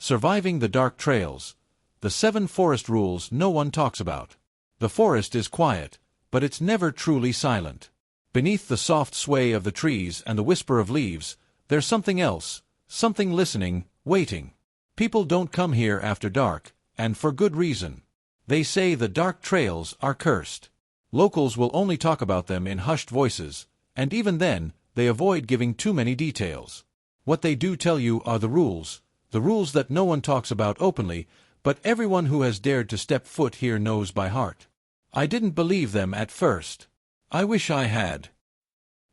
Surviving the dark trails. The 7 forest rules no one talks about. The forest is quiet, but it's never truly silent. Beneath the soft sway of the trees and the whisper of leaves, there's something else, something listening, waiting. People don't come here after dark, and for good reason. They say the dark trails are cursed. Locals will only talk about them in hushed voices, and even then, they avoid giving too many details. What they do tell you are the rules that no one talks about openly, but everyone who has dared to step foot here knows by heart. I didn't believe them at first. I wish I had.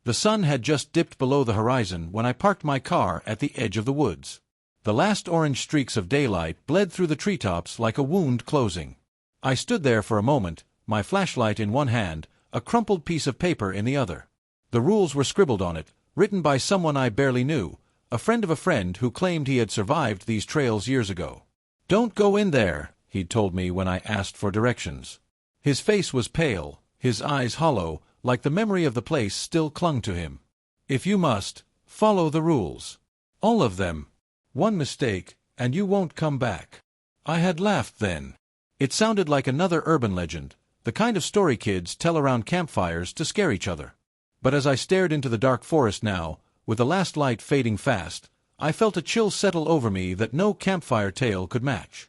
The sun had just dipped below the horizon when I parked my car at the edge of the woods. The last orange streaks of daylight bled through the treetops like a wound closing. I stood there for a moment, my flashlight in one hand, a crumpled piece of paper in the other. The rules were scribbled on it, written by someone I barely knew, a friend of a friend who claimed he had survived these trails years ago. "Don't go in there," he'd told me when I asked for directions. His face was pale, his eyes hollow, like the memory of the place still clung to him. "If you must, follow the rules. All of them. One mistake, and you won't come back." I had laughed then. It sounded like another urban legend, the kind of story kids tell around campfires to scare each other. But as I stared into the dark forest now, with the last light fading fast, I felt a chill settle over me that no campfire tale could match.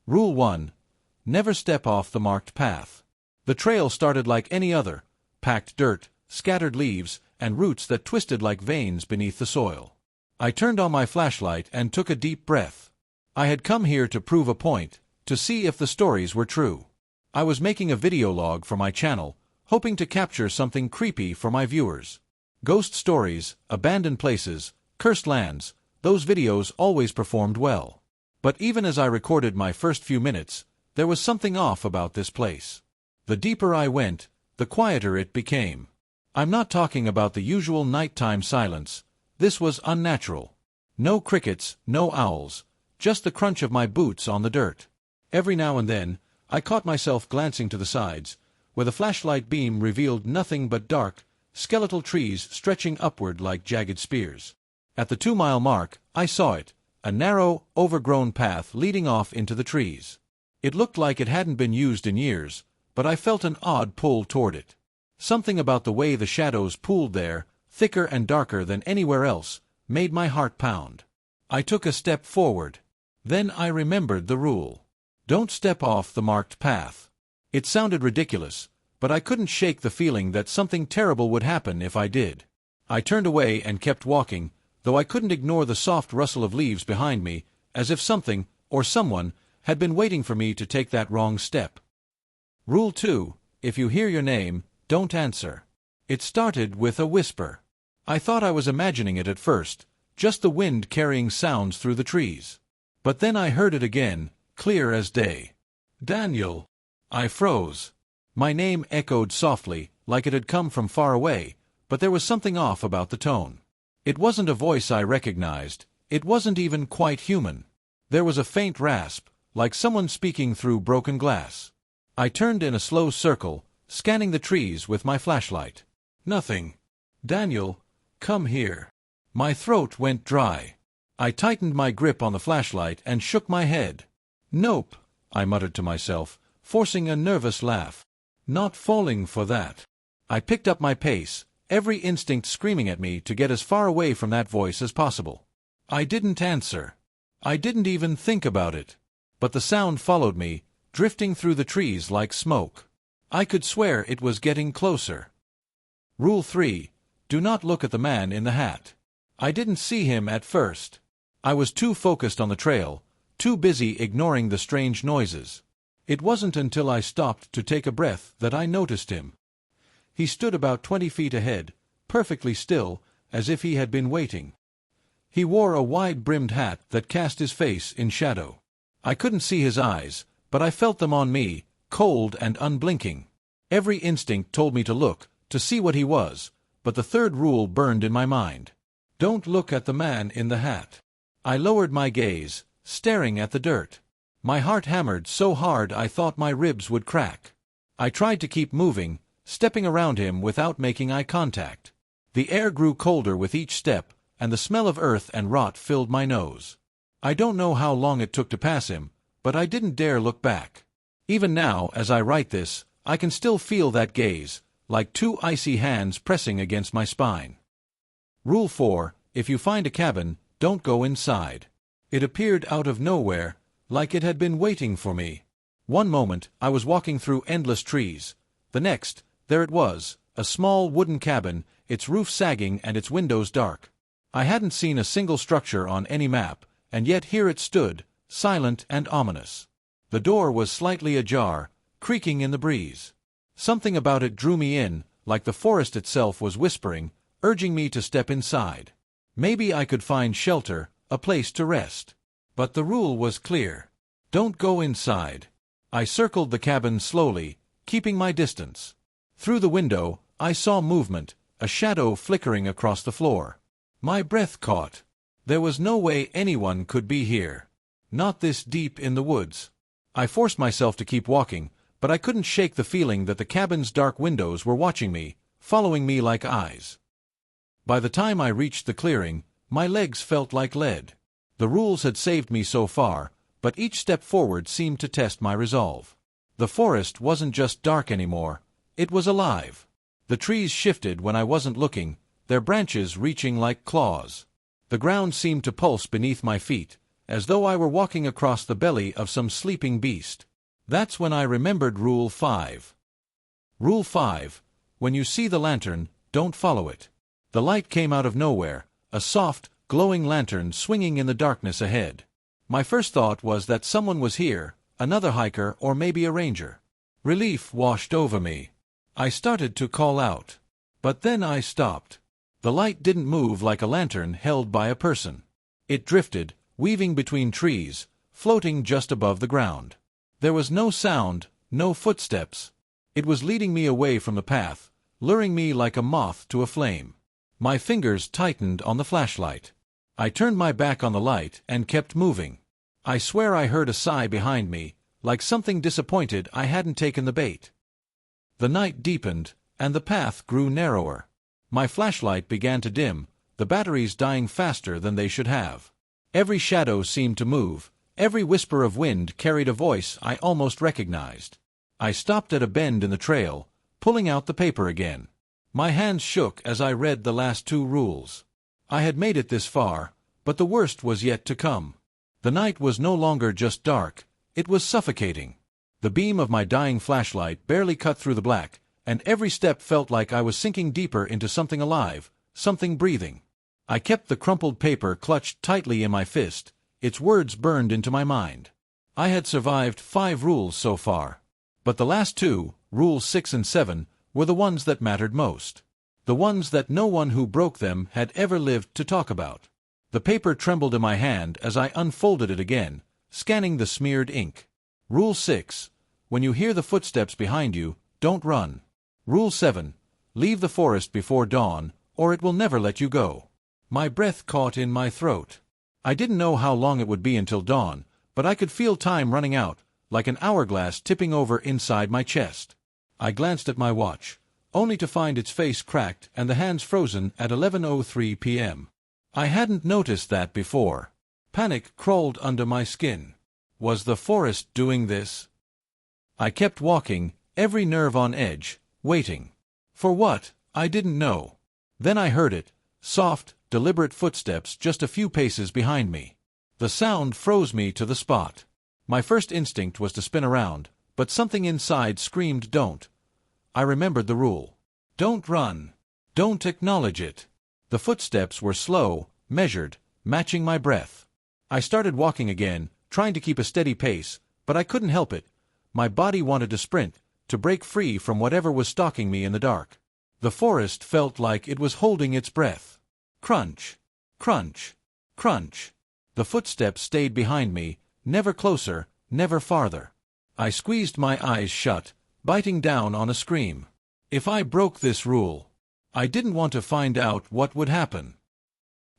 Rule 1. Never step off the marked path. The trail started like any other, packed dirt, scattered leaves, and roots that twisted like veins beneath the soil. I turned on my flashlight and took a deep breath. I had come here to prove a point, to see if the stories were true. I was making a video log for my channel, hoping to capture something creepy for my viewers. Ghost stories, abandoned places, cursed lands, those videos always performed well. But even as I recorded my first few minutes, there was something off about this place. The deeper I went, the quieter it became. I'm not talking about the usual nighttime silence. This was unnatural. No crickets, no owls, just the crunch of my boots on the dirt. Every now and then, I caught myself glancing to the sides, where the flashlight beam revealed nothing but dark, skeletal trees stretching upward like jagged spears. At the 2-mile mark, I saw it, a narrow, overgrown path leading off into the trees. It looked like it hadn't been used in years, but I felt an odd pull toward it. Something about the way the shadows pooled there, thicker and darker than anywhere else, made my heart pound. I took a step forward. Then I remembered the rule. Don't step off the marked path. It sounded ridiculous, but I couldn't shake the feeling that something terrible would happen if I did. I turned away and kept walking, though I couldn't ignore the soft rustle of leaves behind me, as if something, or someone, had been waiting for me to take that wrong step. Rule 2. If you hear your name, don't answer. It started with a whisper. I thought I was imagining it at first, just the wind carrying sounds through the trees. But then I heard it again, clear as day. "Daniel." I froze. My name echoed softly, like it had come from far away, but there was something off about the tone. It wasn't a voice I recognized, it wasn't even quite human. There was a faint rasp, like someone speaking through broken glass. I turned in a slow circle, scanning the trees with my flashlight. Nothing. "Daniel, come here." My throat went dry. I tightened my grip on the flashlight and shook my head. "Nope," I muttered to myself, forcing a nervous laugh. "Not falling for that." I picked up my pace, every instinct screaming at me to get as far away from that voice as possible. I didn't answer. I didn't even think about it. But the sound followed me, drifting through the trees like smoke. I could swear it was getting closer. Rule 3. Do not look at the man in the hat. I didn't see him at first. I was too focused on the trail, too busy ignoring the strange noises. It wasn't until I stopped to take a breath that I noticed him. He stood about 20 feet ahead, perfectly still, as if he had been waiting. He wore a wide-brimmed hat that cast his face in shadow. I couldn't see his eyes, but I felt them on me, cold and unblinking. Every instinct told me to look, to see what he was, but the third rule burned in my mind. Don't look at the man in the hat. I lowered my gaze, staring at the dirt. My heart hammered so hard I thought my ribs would crack. I tried to keep moving, stepping around him without making eye contact. The air grew colder with each step, and the smell of earth and rot filled my nose. I don't know how long it took to pass him, but I didn't dare look back. Even now, as I write this, I can still feel that gaze, like two icy hands pressing against my spine. Rule 4: If you find a cabin, don't go inside. It appeared out of nowhere, like it had been waiting for me. One moment, I was walking through endless trees. The next, there it was, a small wooden cabin, its roof sagging and its windows dark. I hadn't seen a single structure on any map, and yet here it stood, silent and ominous. The door was slightly ajar, creaking in the breeze. Something about it drew me in, like the forest itself was whispering, urging me to step inside. Maybe I could find shelter, a place to rest. But the rule was clear. Don't go inside. I circled the cabin slowly, keeping my distance. Through the window, I saw movement, a shadow flickering across the floor. My breath caught. There was no way anyone could be here. Not this deep in the woods. I forced myself to keep walking, but I couldn't shake the feeling that the cabin's dark windows were watching me, following me like eyes. By the time I reached the clearing, my legs felt like lead. The rules had saved me so far, but each step forward seemed to test my resolve. The forest wasn't just dark anymore, it was alive. The trees shifted when I wasn't looking, their branches reaching like claws. The ground seemed to pulse beneath my feet, as though I were walking across the belly of some sleeping beast. That's when I remembered Rule 5. Rule 5: When you see the lantern, don't follow it. The light came out of nowhere, a soft, glowing lantern swinging in the darkness ahead. My first thought was that someone was here, another hiker or maybe a ranger. Relief washed over me. I started to call out. But then I stopped. The light didn't move like a lantern held by a person. It drifted, weaving between trees, floating just above the ground. There was no sound, no footsteps. It was leading me away from the path, luring me like a moth to a flame. My fingers tightened on the flashlight. I turned my back on the light and kept moving. I swear I heard a sigh behind me, like something disappointed I hadn't taken the bait. The night deepened, and the path grew narrower. My flashlight began to dim, the batteries dying faster than they should have. Every shadow seemed to move, every whisper of wind carried a voice I almost recognized. I stopped at a bend in the trail, pulling out the paper again. My hands shook as I read the last 2 rules. I had made it this far, but the worst was yet to come. The night was no longer just dark, it was suffocating. The beam of my dying flashlight barely cut through the black, and every step felt like I was sinking deeper into something alive, something breathing. I kept the crumpled paper clutched tightly in my fist, its words burned into my mind. I had survived 5 rules so far. But the last 2, Rules 6 and 7, were the ones that mattered most. The ones that no one who broke them had ever lived to talk about. The paper trembled in my hand as I unfolded it again, scanning the smeared ink. Rule 6: When you hear the footsteps behind you, don't run. Rule 7: Leave the forest before dawn, or it will never let you go. My breath caught in my throat. I didn't know how long it would be until dawn, but I could feel time running out, like an hourglass tipping over inside my chest. I glanced at my watch, only to find its face cracked and the hands frozen at 11:03 p.m. I hadn't noticed that before. Panic crawled under my skin. Was the forest doing this? I kept walking, every nerve on edge, waiting. For what? I didn't know. Then I heard it, soft, deliberate footsteps just a few paces behind me. The sound froze me to the spot. My first instinct was to spin around, but something inside screamed don't. I remembered the rule. Don't run. Don't acknowledge it. The footsteps were slow, measured, matching my breath. I started walking again, trying to keep a steady pace, but I couldn't help it. My body wanted to sprint, to break free from whatever was stalking me in the dark. The forest felt like it was holding its breath. Crunch, crunch, crunch. The footsteps stayed behind me, never closer, never farther. I squeezed my eyes shut, biting down on a scream. If I broke this rule, I didn't want to find out what would happen.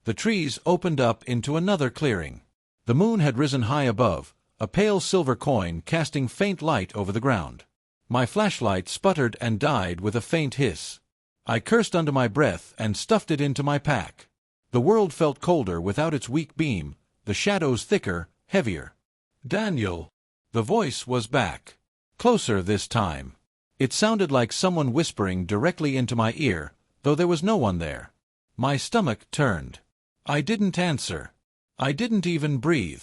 The trees opened up into another clearing. The moon had risen high above, a pale silver coin casting faint light over the ground. My flashlight sputtered and died with a faint hiss. I cursed under my breath and stuffed it into my pack. The world felt colder without its weak beam, the shadows thicker, heavier. "Daniel!" The voice was back. Closer this time. It sounded like someone whispering directly into my ear, though there was no one there. My stomach turned. I didn't answer. I didn't even breathe.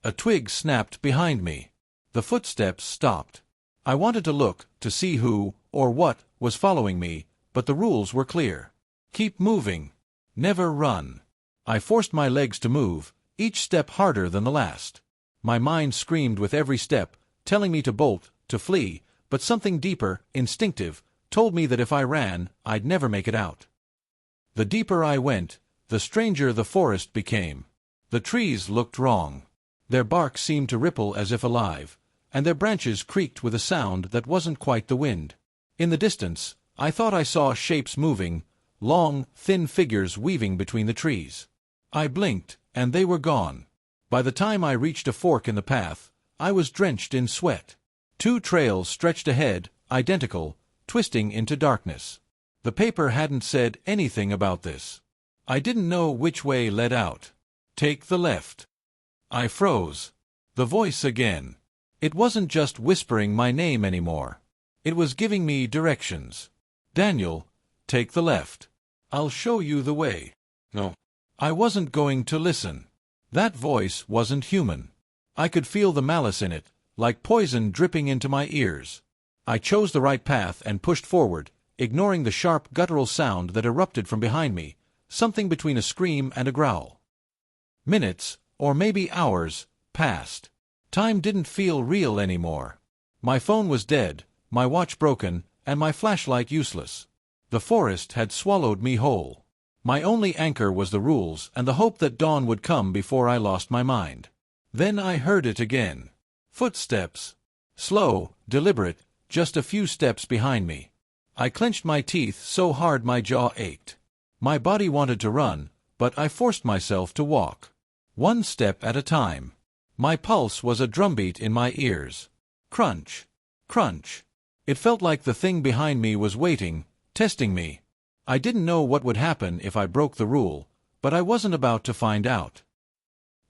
A twig snapped behind me. The footsteps stopped. I wanted to look, to see who, or what, was following me, but the rules were clear. Keep moving. Never run. I forced my legs to move, each step harder than the last. My mind screamed with every step, telling me to bolt, to flee, but something deeper, instinctive, told me that if I ran, I'd never make it out. The deeper I went, the stranger the forest became. The trees looked wrong. Their bark seemed to ripple as if alive, and their branches creaked with a sound that wasn't quite the wind. In the distance, I thought I saw shapes moving, long, thin figures weaving between the trees. I blinked, and they were gone. By the time I reached a fork in the path, I was drenched in sweat. 2 trails stretched ahead, identical, twisting into darkness. The paper hadn't said anything about this. I didn't know which way led out. "Take the left." I froze. The voice again. It wasn't just whispering my name anymore. It was giving me directions. "Daniel, take the left. I'll show you the way." No. I wasn't going to listen. That voice wasn't human. I could feel the malice in it, like poison dripping into my ears. I chose the right path and pushed forward, ignoring the sharp guttural sound that erupted from behind me, something between a scream and a growl. Minutes, or maybe hours, passed. Time didn't feel real anymore. My phone was dead, my watch broken, and my flashlight useless. The forest had swallowed me whole. My only anchor was the rules and the hope that dawn would come before I lost my mind. Then I heard it again. Footsteps. Slow, deliberate, just a few steps behind me. I clenched my teeth so hard my jaw ached. My body wanted to run, but I forced myself to walk. 1 step at a time. My pulse was a drumbeat in my ears. Crunch. Crunch. It felt like the thing behind me was waiting, testing me. I didn't know what would happen if I broke the rule, but I wasn't about to find out.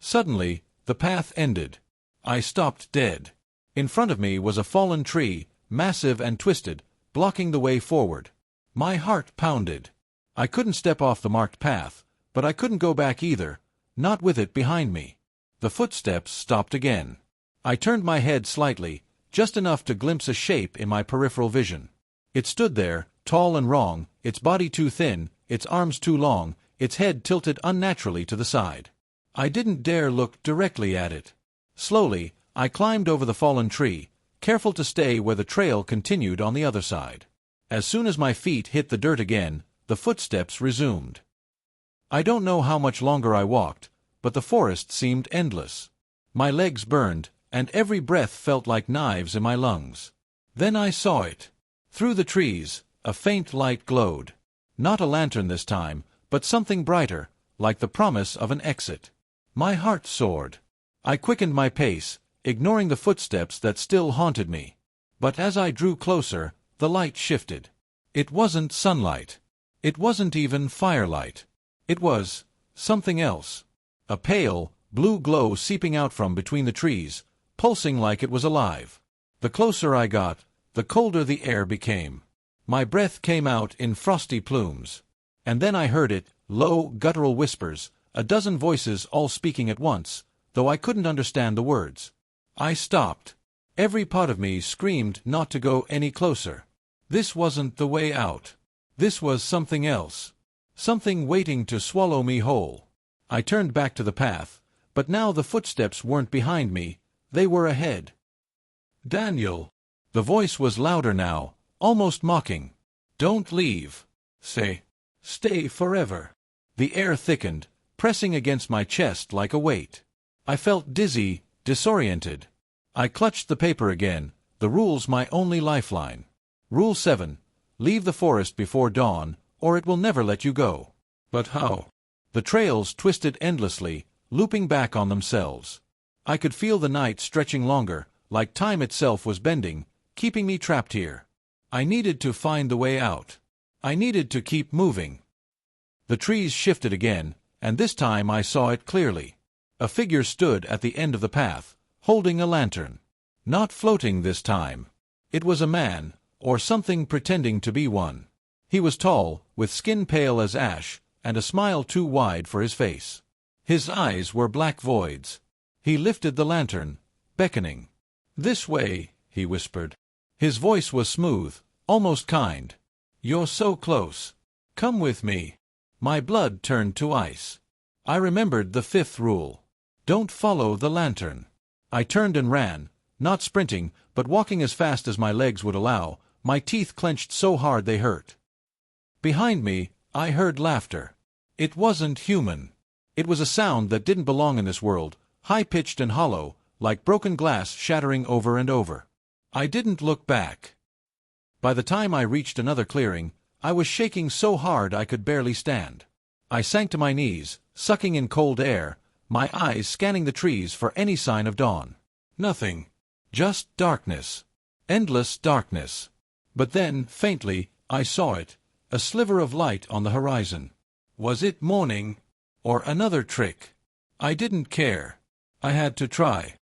Suddenly, the path ended. I stopped dead. In front of me was a fallen tree, massive and twisted, blocking the way forward. My heart pounded. I couldn't step off the marked path, but I couldn't go back either, not with it behind me. The footsteps stopped again. I turned my head slightly, just enough to glimpse a shape in my peripheral vision. It stood there, tall and wrong, its body too thin, its arms too long, its head tilted unnaturally to the side. I didn't dare look directly at it. Slowly, I climbed over the fallen tree, careful to stay where the trail continued on the other side. As soon as my feet hit the dirt again, the footsteps resumed. I don't know how much longer I walked, but the forest seemed endless. My legs burned, and every breath felt like knives in my lungs. Then I saw it. Through the trees, a faint light glowed. Not a lantern this time, but something brighter, like the promise of an exit. My heart soared. I quickened my pace, ignoring the footsteps that still haunted me. But as I drew closer, the light shifted. It wasn't sunlight. It wasn't even firelight. It was something else. A pale, blue glow seeping out from between the trees, pulsing like it was alive. The closer I got, the colder the air became. My breath came out in frosty plumes. And then I heard it, low, guttural whispers, a dozen voices all speaking at once, though I couldn't understand the words. I stopped. Every part of me screamed not to go any closer. This wasn't the way out. This was something else. Something waiting to swallow me whole. I turned back to the path, but now the footsteps weren't behind me, they were ahead. "Daniel!" The voice was louder now, almost mocking. "Don't leave. Stay forever." The air thickened, pressing against my chest like a weight. I felt dizzy, disoriented. I clutched the paper again, the rules my only lifeline. Rule 7. Leave the forest before dawn, or it will never let you go. But how? The trails twisted endlessly, looping back on themselves. I could feel the night stretching longer, like time itself was bending, keeping me trapped here. I needed to find the way out. I needed to keep moving. The trees shifted again, and this time I saw it clearly. A figure stood at the end of the path, holding a lantern. Not floating this time. It was a man, or something pretending to be one. He was tall, with skin pale as ash, and a smile too wide for his face. His eyes were black voids. He lifted the lantern, beckoning. "This way," he whispered. His voice was smooth, almost kind. "You're so close. Come with me." My blood turned to ice. I remembered the fifth rule. Don't follow the lantern. I turned and ran, not sprinting, but walking as fast as my legs would allow, my teeth clenched so hard they hurt. Behind me, I heard laughter. It wasn't human. It was a sound that didn't belong in this world, high-pitched and hollow, like broken glass shattering over and over. I didn't look back. By the time I reached another clearing, I was shaking so hard I could barely stand. I sank to my knees, sucking in cold air, my eyes scanning the trees for any sign of dawn. Nothing. Just darkness. Endless darkness. But then, faintly, I saw it, a sliver of light on the horizon. Was it morning? Or another trick? I didn't care. I had to try.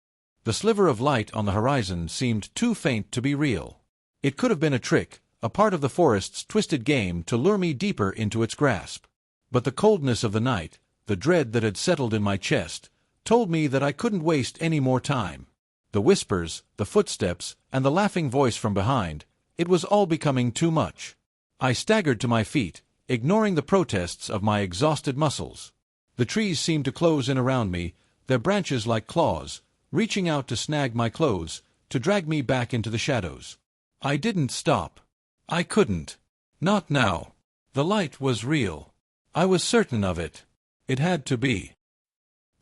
The sliver of light on the horizon seemed too faint to be real. It could have been a trick, a part of the forest's twisted game to lure me deeper into its grasp. But the coldness of the night, the dread that had settled in my chest, told me that I couldn't waste any more time. The whispers, the footsteps, and the laughing voice from behind, it was all becoming too much. I staggered to my feet, ignoring the protests of my exhausted muscles. The trees seemed to close in around me, their branches like claws, reaching out to snag my clothes, to drag me back into the shadows. I didn't stop. I couldn't. Not now. The light was real. I was certain of it. It had to be.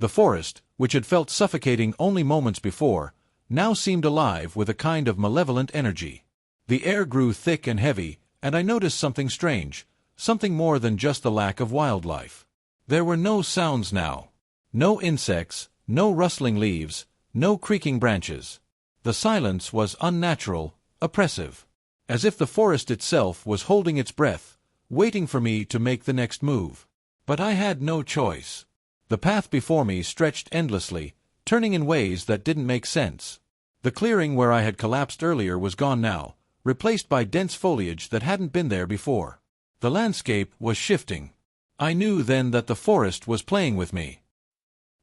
The forest, which had felt suffocating only moments before, now seemed alive with a kind of malevolent energy. The air grew thick and heavy, and I noticed something strange, something more than just the lack of wildlife. There were no sounds now. No insects, no rustling leaves, no creaking branches. The silence was unnatural, oppressive. As if the forest itself was holding its breath, waiting for me to make the next move. But I had no choice. The path before me stretched endlessly, turning in ways that didn't make sense. The clearing where I had collapsed earlier was gone now, replaced by dense foliage that hadn't been there before. The landscape was shifting. I knew then that the forest was playing with me.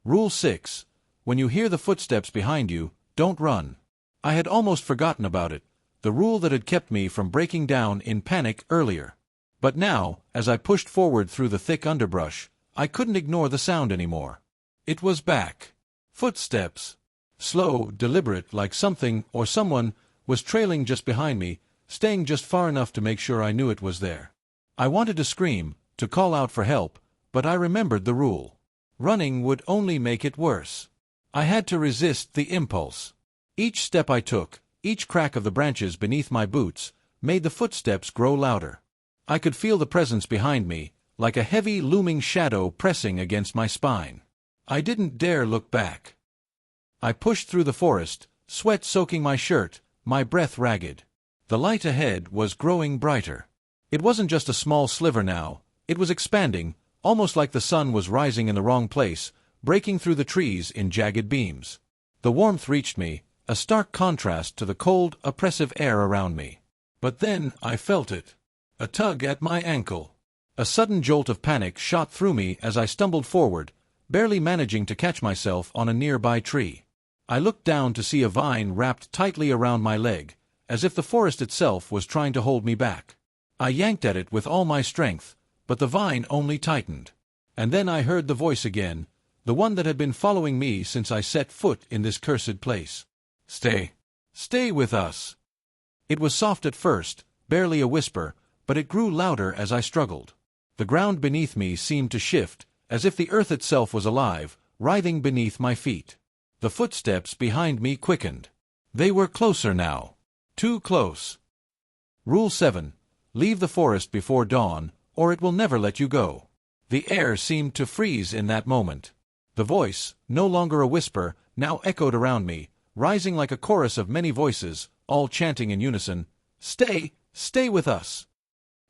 Rule 6. When you hear the footsteps behind you, don't run. I had almost forgotten about it, the rule that had kept me from breaking down in panic earlier. But now, as I pushed forward through the thick underbrush, I couldn't ignore the sound anymore. It was back. Footsteps. Slow, deliberate, like something or someone was trailing just behind me, staying just far enough to make sure I knew it was there. I wanted to scream, to call out for help, but I remembered the rule. Running would only make it worse. I had to resist the impulse. Each step I took, each crack of the branches beneath my boots, made the footsteps grow louder. I could feel the presence behind me, like a heavy, looming shadow pressing against my spine. I didn't dare look back. I pushed through the forest, sweat soaking my shirt, my breath ragged. The light ahead was growing brighter. It wasn't just a small sliver now, it was expanding, almost like the sun was rising in the wrong place, breaking through the trees in jagged beams. The warmth reached me, a stark contrast to the cold, oppressive air around me. But then I felt it. A tug at my ankle. A sudden jolt of panic shot through me as I stumbled forward, barely managing to catch myself on a nearby tree. I looked down to see a vine wrapped tightly around my leg, as if the forest itself was trying to hold me back. I yanked at it with all my strength, but the vine only tightened. And then I heard the voice again, the one that had been following me since I set foot in this cursed place. "Stay. Stay with us." It was soft at first, barely a whisper, but it grew louder as I struggled. The ground beneath me seemed to shift, as if the earth itself was alive, writhing beneath my feet. The footsteps behind me quickened. They were closer now. Too close. Rule 7. Leave the forest before dawn, or it will never let you go. The air seemed to freeze in that moment. The voice, no longer a whisper, now echoed around me, rising like a chorus of many voices, all chanting in unison, "Stay! Stay with us!"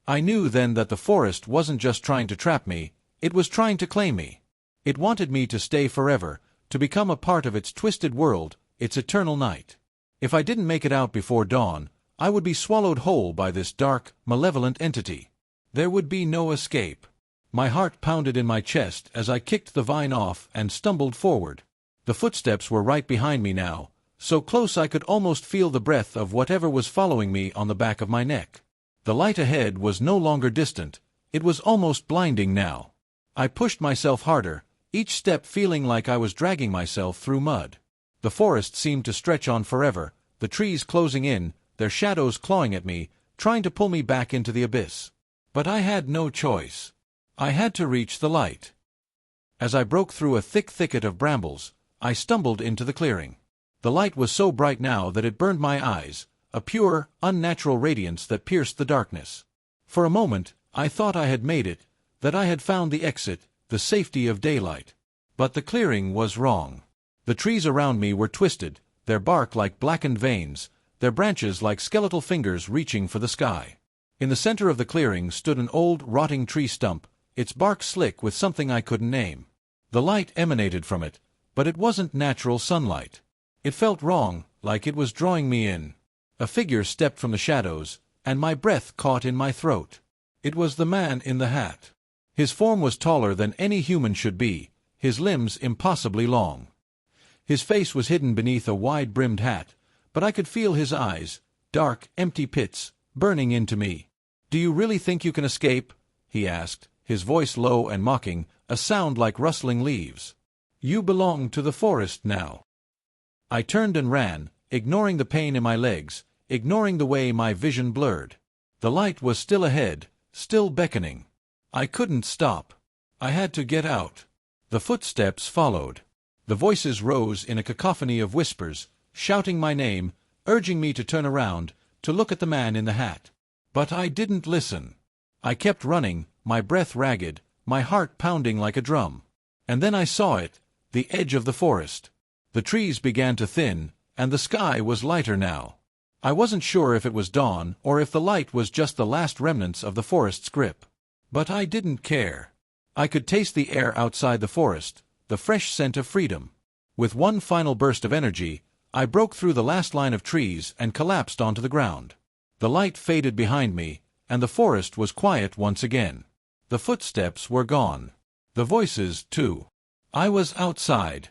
I knew then that the forest wasn't just trying to trap me, it was trying to claim me. It wanted me to stay forever, to become a part of its twisted world, its eternal night. If I didn't make it out before dawn, I would be swallowed whole by this dark, malevolent entity. There would be no escape. My heart pounded in my chest as I kicked the vine off and stumbled forward. The footsteps were right behind me now, so close I could almost feel the breath of whatever was following me on the back of my neck. The light ahead was no longer distant, it was almost blinding now. I pushed myself harder, each step feeling like I was dragging myself through mud. The forest seemed to stretch on forever, the trees closing in, their shadows clawing at me, trying to pull me back into the abyss. But I had no choice. I had to reach the light. As I broke through a thick thicket of brambles, I stumbled into the clearing. The light was so bright now that it burned my eyes, a pure, unnatural radiance that pierced the darkness. For a moment, I thought I had made it, that I had found the exit, the safety of daylight. But the clearing was wrong. The trees around me were twisted, their bark like blackened veins, their branches like skeletal fingers reaching for the sky. In the center of the clearing stood an old, rotting tree stump, its bark slick with something I couldn't name. The light emanated from it, but it wasn't natural sunlight. It felt wrong, like it was drawing me in. A figure stepped from the shadows, and my breath caught in my throat. It was the man in the hat. His form was taller than any human should be, his limbs impossibly long. His face was hidden beneath a wide-brimmed hat, but I could feel his eyes, dark, empty pits, burning into me. "Do you really think you can escape?" he asked, his voice low and mocking, a sound like rustling leaves. "You belong to the forest now." I turned and ran, ignoring the pain in my legs, ignoring the way my vision blurred. The light was still ahead, still beckoning. I couldn't stop. I had to get out. The footsteps followed. The voices rose in a cacophony of whispers, shouting my name, urging me to turn around, to look at the man in the hat. But I didn't listen. I kept running, my breath ragged, my heart pounding like a drum. And then I saw it, the edge of the forest. The trees began to thin, and the sky was lighter now. I wasn't sure if it was dawn or if the light was just the last remnants of the forest's grip. But I didn't care. I could taste the air outside the forest, the fresh scent of freedom. With one final burst of energy, I broke through the last line of trees and collapsed onto the ground. The light faded behind me, and the forest was quiet once again. The footsteps were gone. The voices, too. I was outside.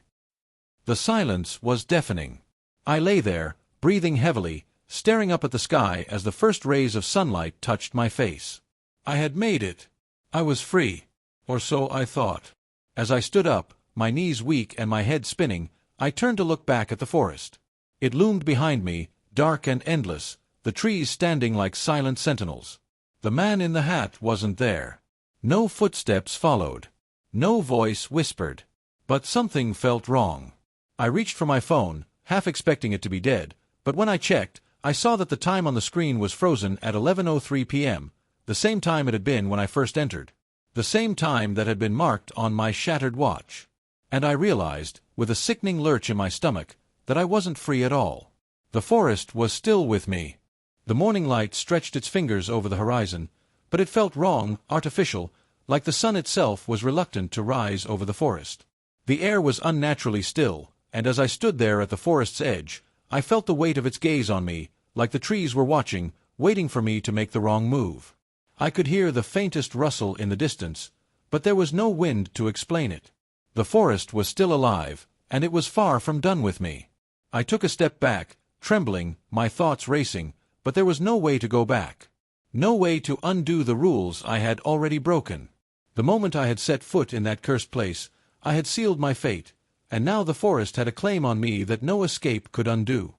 The silence was deafening. I lay there, breathing heavily, staring up at the sky as the first rays of sunlight touched my face. I had made it. I was free. Or so I thought. As I stood up, my knees weak and my head spinning, I turned to look back at the forest. It loomed behind me, dark and endless, the trees standing like silent sentinels. The man in the hat wasn't there. No footsteps followed. No voice whispered. But something felt wrong. I reached for my phone, half expecting it to be dead, but when I checked, I saw that the time on the screen was frozen at 11:03 p.m., the same time it had been when I first entered. The same time that had been marked on my shattered watch. And I realized, with a sickening lurch in my stomach, that I wasn't free at all. The forest was still with me. The morning light stretched its fingers over the horizon, but it felt wrong, artificial, like the sun itself was reluctant to rise over the forest. The air was unnaturally still, and as I stood there at the forest's edge, I felt the weight of its gaze on me, like the trees were watching, waiting for me to make the wrong move. I could hear the faintest rustle in the distance, but there was no wind to explain it. The forest was still alive, and it was far from done with me. I took a step back, trembling, my thoughts racing, but there was no way to go back. No way to undo the rules I had already broken. The moment I had set foot in that cursed place, I had sealed my fate, and now the forest had a claim on me that no escape could undo.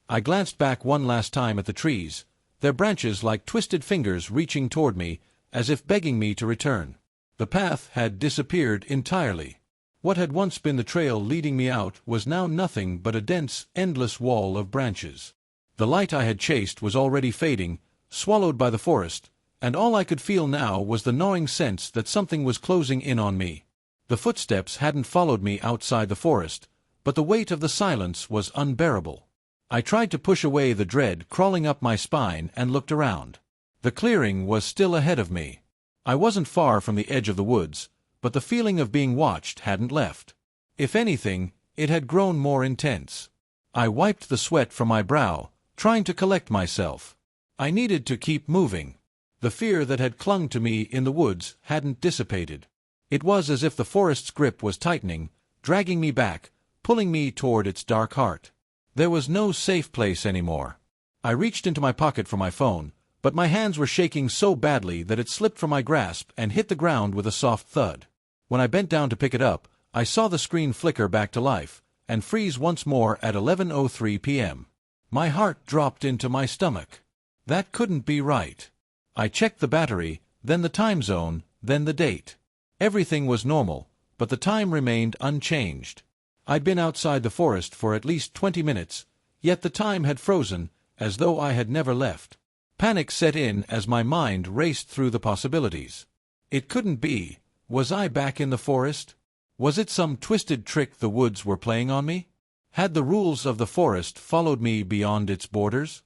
I glanced back one last time at the trees, their branches like twisted fingers reaching toward me, as if begging me to return. The path had disappeared entirely. What had once been the trail leading me out was now nothing but a dense, endless wall of branches. The light I had chased was already fading, swallowed by the forest, and all I could feel now was the gnawing sense that something was closing in on me. The footsteps hadn't followed me outside the forest, but the weight of the silence was unbearable. I tried to push away the dread crawling up my spine and looked around. The clearing was still ahead of me. I wasn't far from the edge of the woods, but the feeling of being watched hadn't left. If anything, it had grown more intense. I wiped the sweat from my brow, trying to collect myself. I needed to keep moving. The fear that had clung to me in the woods hadn't dissipated. It was as if the forest's grip was tightening, dragging me back, pulling me toward its dark heart. There was no safe place anymore. I reached into my pocket for my phone, but my hands were shaking so badly that it slipped from my grasp and hit the ground with a soft thud. When I bent down to pick it up, I saw the screen flicker back to life, and freeze once more at 11:03 p.m. My heart dropped into my stomach. That couldn't be right. I checked the battery, then the time zone, then the date. Everything was normal, but the time remained unchanged. I'd been outside the forest for at least 20 minutes, yet the time had frozen, as though I had never left. Panic set in as my mind raced through the possibilities. It couldn't be. Was I back in the forest? Was it some twisted trick the woods were playing on me? Had the rules of the forest followed me beyond its borders?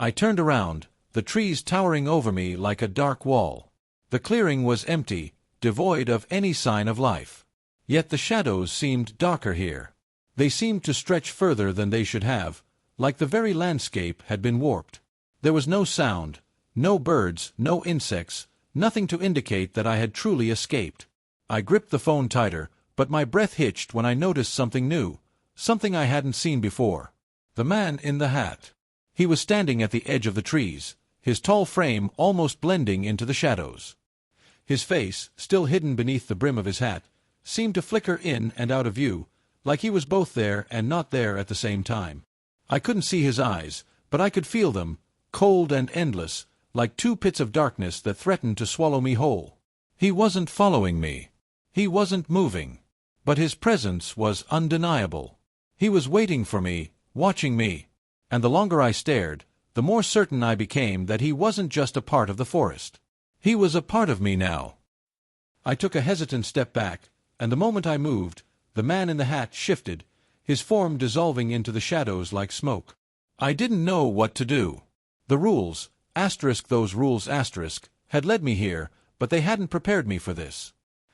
I turned around, the trees towering over me like a dark wall. The clearing was empty, devoid of any sign of life. Yet the shadows seemed darker here. They seemed to stretch further than they should have, like the very landscape had been warped. There was no sound, no birds, no insects, nothing to indicate that I had truly escaped. I gripped the phone tighter, but my breath hitched when I noticed something new, something I hadn't seen before. The man in the hat. He was standing at the edge of the trees, his tall frame almost blending into the shadows. His face, still hidden beneath the brim of his hat, seemed to flicker in and out of view, like he was both there and not there at the same time. I couldn't see his eyes, but I could feel them, cold and endless, like two pits of darkness that threatened to swallow me whole. He wasn't following me. He wasn't moving. But his presence was undeniable. He was waiting for me, watching me. And the longer I stared, the more certain I became that he wasn't just a part of the forest. He was a part of me now. I took a hesitant step back, and the moment I moved, the man in the hat shifted, his form dissolving into the shadows like smoke. I didn't know what to do. The rules, those rules, had led me here, but they hadn't prepared me for this.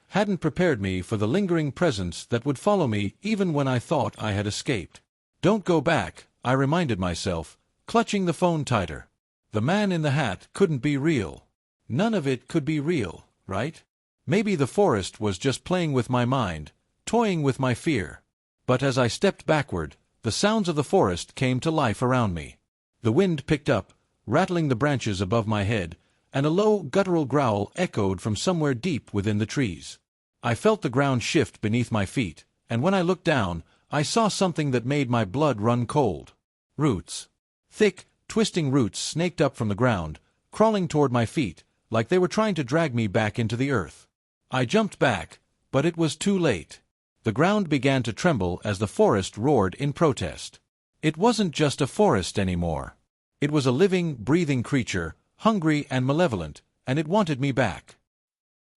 Hadn't prepared me for the lingering presence that would follow me even when I thought I had escaped. Don't go back, I reminded myself, clutching the phone tighter. The man in the hat couldn't be real. None of it could be real, right? Maybe the forest was just playing with my mind, toying with my fear. But as I stepped backward, the sounds of the forest came to life around me. The wind picked up, rattling the branches above my head, and a low, guttural growl echoed from somewhere deep within the trees. I felt the ground shift beneath my feet, and when I looked down, I saw something that made my blood run cold. Roots. Thick, twisting roots snaked up from the ground, crawling toward my feet, like they were trying to drag me back into the earth. I jumped back, but it was too late. The ground began to tremble as the forest roared in protest. It wasn't just a forest anymore. It was a living, breathing creature, hungry and malevolent, and it wanted me back.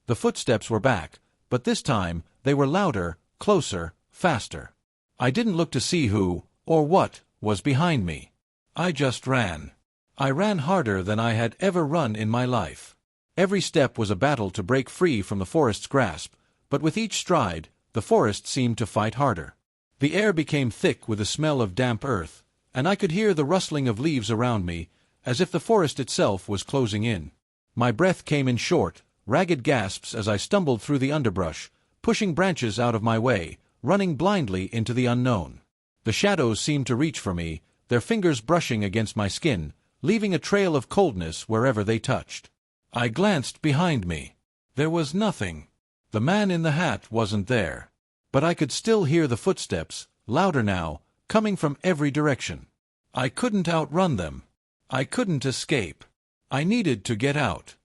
The footsteps were back, but this time they were louder, closer, faster. I didn't look to see who, or what, was behind me. I just ran. I ran harder than I had ever run in my life. Every step was a battle to break free from the forest's grasp, but with each stride, the forest seemed to fight harder. The air became thick with the smell of damp earth, and I could hear the rustling of leaves around me, as if the forest itself was closing in. My breath came in short, ragged gasps as I stumbled through the underbrush, pushing branches out of my way, running blindly into the unknown. The shadows seemed to reach for me, their fingers brushing against my skin, leaving a trail of coldness wherever they touched. I glanced behind me. There was nothing. The man in the hat wasn't there. But I could still hear the footsteps, louder now, coming from every direction. I couldn't outrun them. I couldn't escape. I needed to get out.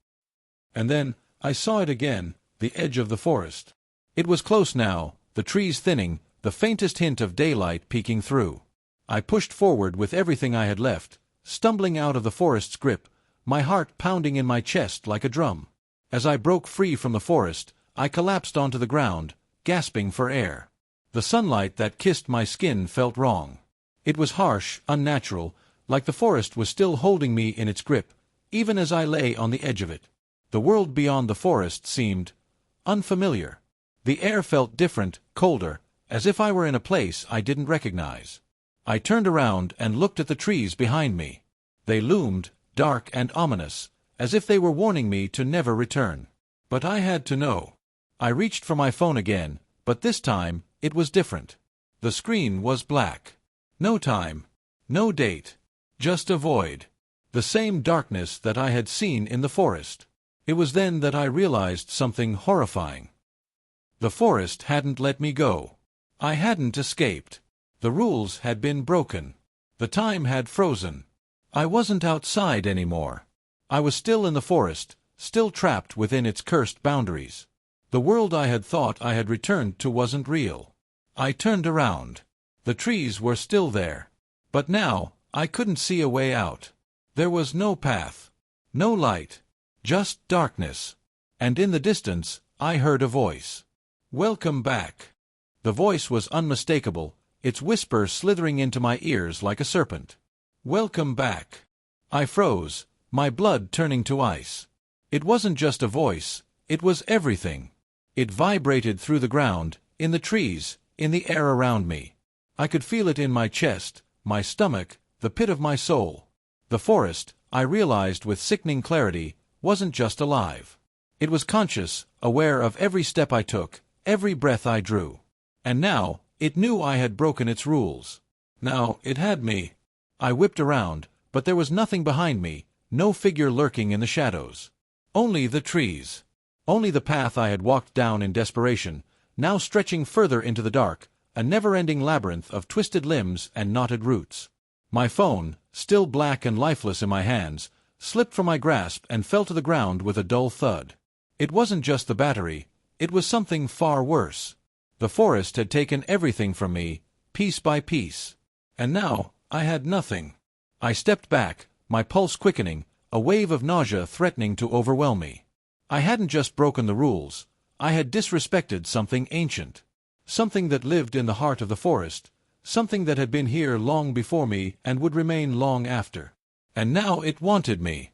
And then, I saw it again, the edge of the forest. It was close now, the trees thinning, the faintest hint of daylight peeking through. I pushed forward with everything I had left, stumbling out of the forest's grip, my heart pounding in my chest like a drum. As I broke free from the forest, I collapsed onto the ground, gasping for air. The sunlight that kissed my skin felt wrong. It was harsh, unnatural, like the forest was still holding me in its grip, even as I lay on the edge of it. The world beyond the forest seemed unfamiliar. The air felt different, colder, as if I were in a place I didn't recognize. I turned around and looked at the trees behind me. They loomed, dark and ominous, as if they were warning me to never return. But I had to know. I reached for my phone again, but this time, it was different. The screen was black. No time. No date. Just a void. The same darkness that I had seen in the forest. It was then that I realized something horrifying. The forest hadn't let me go. I hadn't escaped. The rules had been broken. The time had frozen. I wasn't outside anymore. I was still in the forest, still trapped within its cursed boundaries. The world I had thought I had returned to wasn't real. I turned around. The trees were still there. But now, I couldn't see a way out. There was no path. No light. Just darkness. And in the distance, I heard a voice. "Welcome back." The voice was unmistakable, its whisper slithering into my ears like a serpent. "Welcome back." I froze, my blood turning to ice. It wasn't just a voice, it was everything. It vibrated through the ground, in the trees, in the air around me. I could feel it in my chest, my stomach, the pit of my soul. The forest, I realized with sickening clarity, wasn't just alive. It was conscious, aware of every step I took, every breath I drew. And now, it knew I had broken its rules. Now, it had me. I whipped around, but there was nothing behind me, no figure lurking in the shadows. Only the trees. Only the path I had walked down in desperation, now stretching further into the dark, a never-ending labyrinth of twisted limbs and knotted roots. My phone, still black and lifeless in my hands, slipped from my grasp and fell to the ground with a dull thud. It wasn't just the battery, it was something far worse. The forest had taken everything from me, piece by piece. And now, I had nothing. I stepped back, my pulse quickening, a wave of nausea threatening to overwhelm me. I hadn't just broken the rules, I had disrespected something ancient. Something that lived in the heart of the forest, something that had been here long before me and would remain long after. And now it wanted me.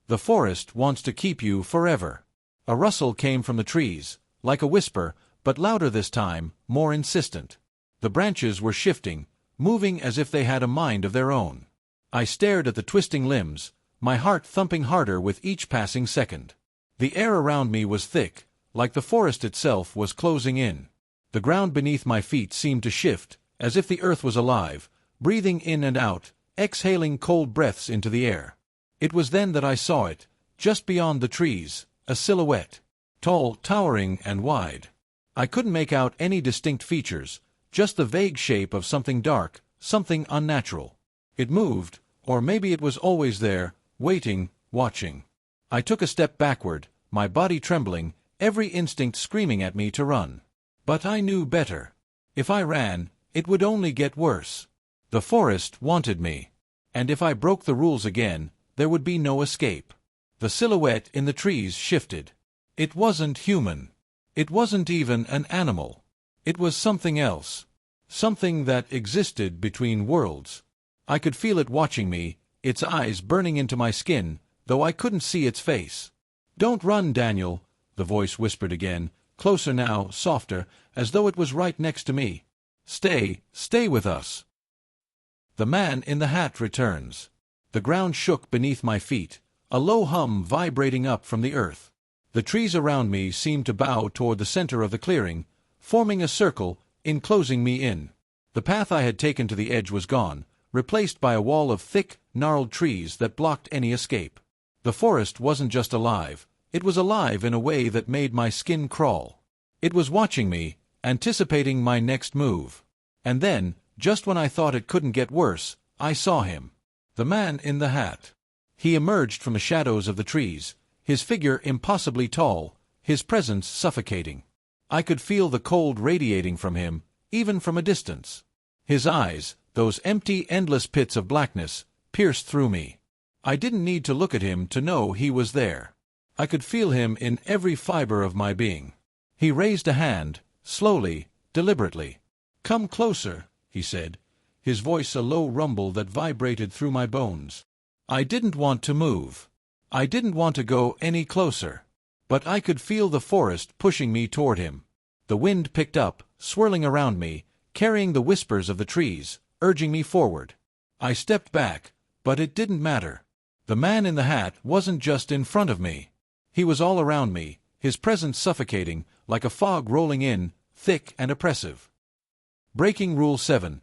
The forest wants to keep you forever. A rustle came from the trees, like a whisper, but louder this time, more insistent. The branches were shifting, moving as if they had a mind of their own. I stared at the twisting limbs, my heart thumping harder with each passing second. The air around me was thick, like the forest itself was closing in. The ground beneath my feet seemed to shift, as if the earth was alive, breathing in and out, exhaling cold breaths into the air. It was then that I saw it, just beyond the trees, a silhouette. Tall, towering, and wide. I couldn't make out any distinct features, just the vague shape of something dark, something unnatural. It moved, or maybe it was always there, waiting, watching. I took a step backward, my body trembling, every instinct screaming at me to run. But I knew better. If I ran, it would only get worse. The forest wanted me. And if I broke the rules again, there would be no escape. The silhouette in the trees shifted. It wasn't human. It wasn't even an animal. It was something else. Something that existed between worlds. I could feel it watching me, its eyes burning into my skin, though I couldn't see its face. "Don't run, Daniel," the voice whispered again, closer now, softer, as though it was right next to me. Stay with us." The man in the hat returns. The ground shook beneath my feet, a low hum vibrating up from the earth. The trees around me seemed to bow toward the center of the clearing, forming a circle, enclosing me in. The path I had taken to the edge was gone, replaced by a wall of thick, gnarled trees that blocked any escape. The forest wasn't just alive, it was alive in a way that made my skin crawl. It was watching me, anticipating my next move. And then, just when I thought it couldn't get worse, I saw him. The man in the hat. He emerged from the shadows of the trees, his figure impossibly tall, his presence suffocating. I could feel the cold radiating from him, even from a distance. His eyes, those empty, endless pits of blackness, pierced through me. I didn't need to look at him to know he was there. I could feel him in every fiber of my being. He raised a hand, slowly, deliberately. "Come closer," he said, his voice a low rumble that vibrated through my bones. I didn't want to move. I didn't want to go any closer. But I could feel the forest pushing me toward him. The wind picked up, swirling around me, carrying the whispers of the trees, urging me forward. I stepped back, but it didn't matter. The man in the hat wasn't just in front of me. He was all around me, his presence suffocating, like a fog rolling in, thick and oppressive. Breaking Rule 7.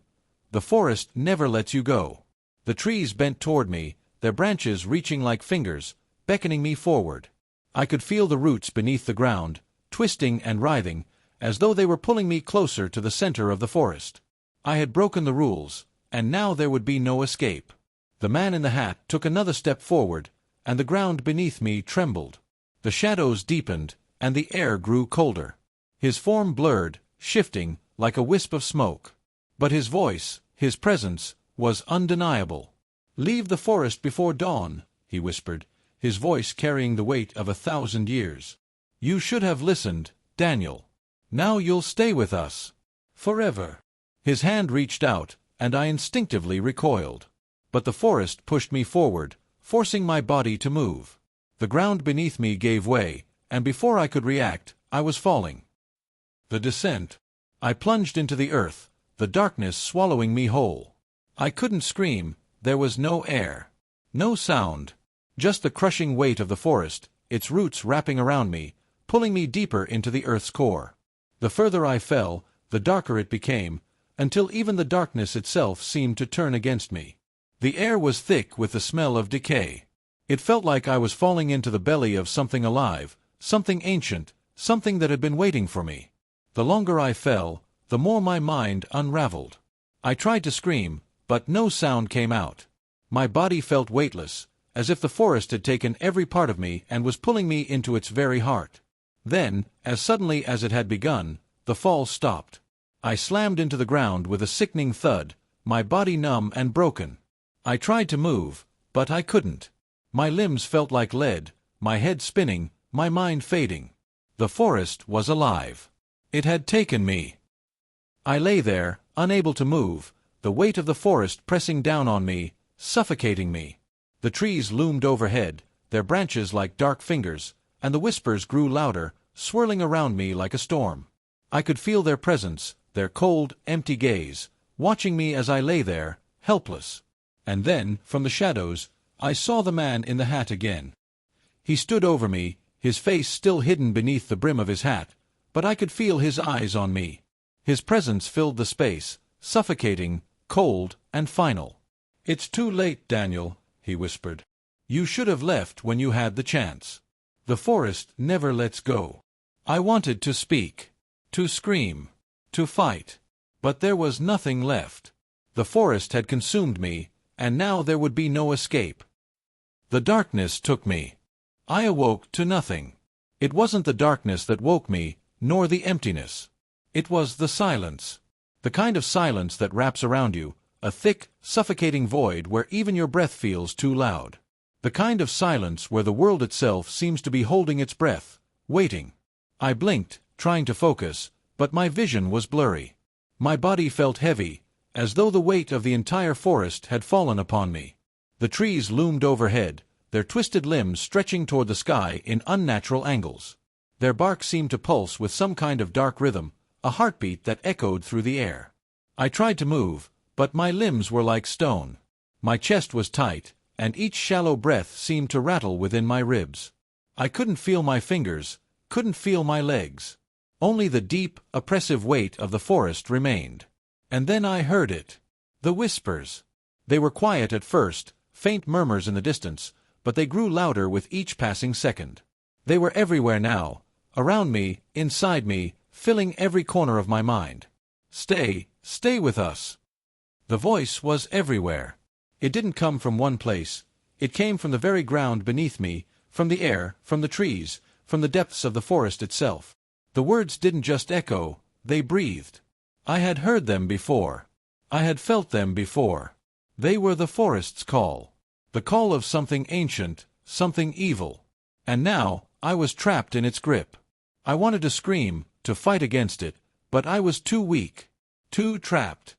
The forest never lets you go. The trees bent toward me, their branches reaching like fingers, beckoning me forward. I could feel the roots beneath the ground, twisting and writhing, as though they were pulling me closer to the center of the forest. I had broken the rules, and now there would be no escape. The man in the hat took another step forward, and the ground beneath me trembled. The shadows deepened, and the air grew colder. His form blurred, shifting, like a wisp of smoke. But his voice, his presence, was undeniable. "Leave the forest before dawn," he whispered, his voice carrying the weight of 1,000 years. "You should have listened, Daniel. Now you'll stay with us. Forever." His hand reached out, and I instinctively recoiled. But the forest pushed me forward, forcing my body to move. The ground beneath me gave way, and before I could react, I was falling. The descent. I plunged into the earth, the darkness swallowing me whole. I couldn't scream, there was no air. No sound. Just the crushing weight of the forest, its roots wrapping around me, pulling me deeper into the earth's core. The further I fell, the darker it became, until even the darkness itself seemed to turn against me. The air was thick with the smell of decay. It felt like I was falling into the belly of something alive, something ancient, something that had been waiting for me. The longer I fell, the more my mind unraveled. I tried to scream, but no sound came out. My body felt weightless, as if the forest had taken every part of me and was pulling me into its very heart. Then, as suddenly as it had begun, the fall stopped. I slammed into the ground with a sickening thud, my body numb and broken. I tried to move, but I couldn't. My limbs felt like lead, my head spinning, my mind fading. The forest was alive. It had taken me. I lay there, unable to move, the weight of the forest pressing down on me, suffocating me. The trees loomed overhead, their branches like dark fingers, and the whispers grew louder, swirling around me like a storm. I could feel their presence, their cold, empty gaze, watching me as I lay there, helpless. And then, from the shadows, I saw the man in the hat again. He stood over me, his face still hidden beneath the brim of his hat, but I could feel his eyes on me. His presence filled the space, suffocating, cold, and final. "It's too late, Daniel," he whispered. "You should have left when you had the chance. The forest never lets go." I wanted to speak, to scream, to fight, but there was nothing left. The forest had consumed me, and now there would be no escape. The darkness took me. I awoke to nothing. It wasn't the darkness that woke me, nor the emptiness. It was the silence. The kind of silence that wraps around you, a thick, suffocating void where even your breath feels too loud. The kind of silence where the world itself seems to be holding its breath, waiting. I blinked, trying to focus, but my vision was blurry. My body felt heavy, as though the weight of the entire forest had fallen upon me. The trees loomed overhead, their twisted limbs stretching toward the sky in unnatural angles. Their bark seemed to pulse with some kind of dark rhythm, a heartbeat that echoed through the air. I tried to move, but my limbs were like stone. My chest was tight, and each shallow breath seemed to rattle within my ribs. I couldn't feel my fingers, couldn't feel my legs. Only the deep, oppressive weight of the forest remained. And then I heard it. The whispers. They were quiet at first, faint murmurs in the distance, but they grew louder with each passing second. They were everywhere now, around me, inside me, filling every corner of my mind. "Stay, stay with us." The voice was everywhere. It didn't come from one place. It came from the very ground beneath me, from the air, from the trees, from the depths of the forest itself. The words didn't just echo, they breathed. I had heard them before. I had felt them before. They were the forest's call. The call of something ancient, something evil. And now, I was trapped in its grip. I wanted to scream, to fight against it, but I was too weak. Too trapped.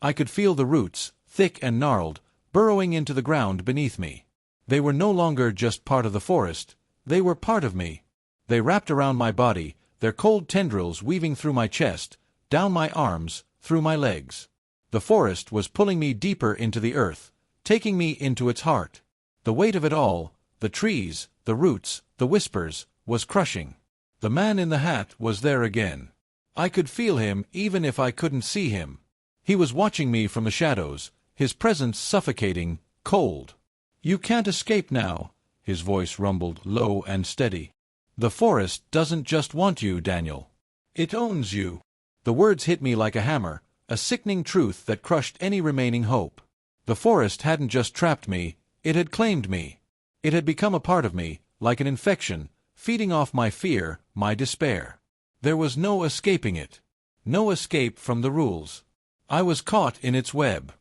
I could feel the roots, thick and gnarled, burrowing into the ground beneath me. They were no longer just part of the forest, they were part of me. They wrapped around my body, their cold tendrils weaving through my chest, down my arms, through my legs. The forest was pulling me deeper into the earth, taking me into its heart. The weight of it all, the trees, the roots, the whispers, was crushing. The man in the hat was there again. I could feel him even if I couldn't see him. He was watching me from the shadows, his presence suffocating, cold. "You can't escape now," his voice rumbled low and steady. "The forest doesn't just want you, Daniel. It owns you." The words hit me like a hammer, a sickening truth that crushed any remaining hope. The forest hadn't just trapped me, it had claimed me. It had become a part of me, like an infection, feeding off my fear, my despair. There was no escaping it. No escape from the rules. I was caught in its web.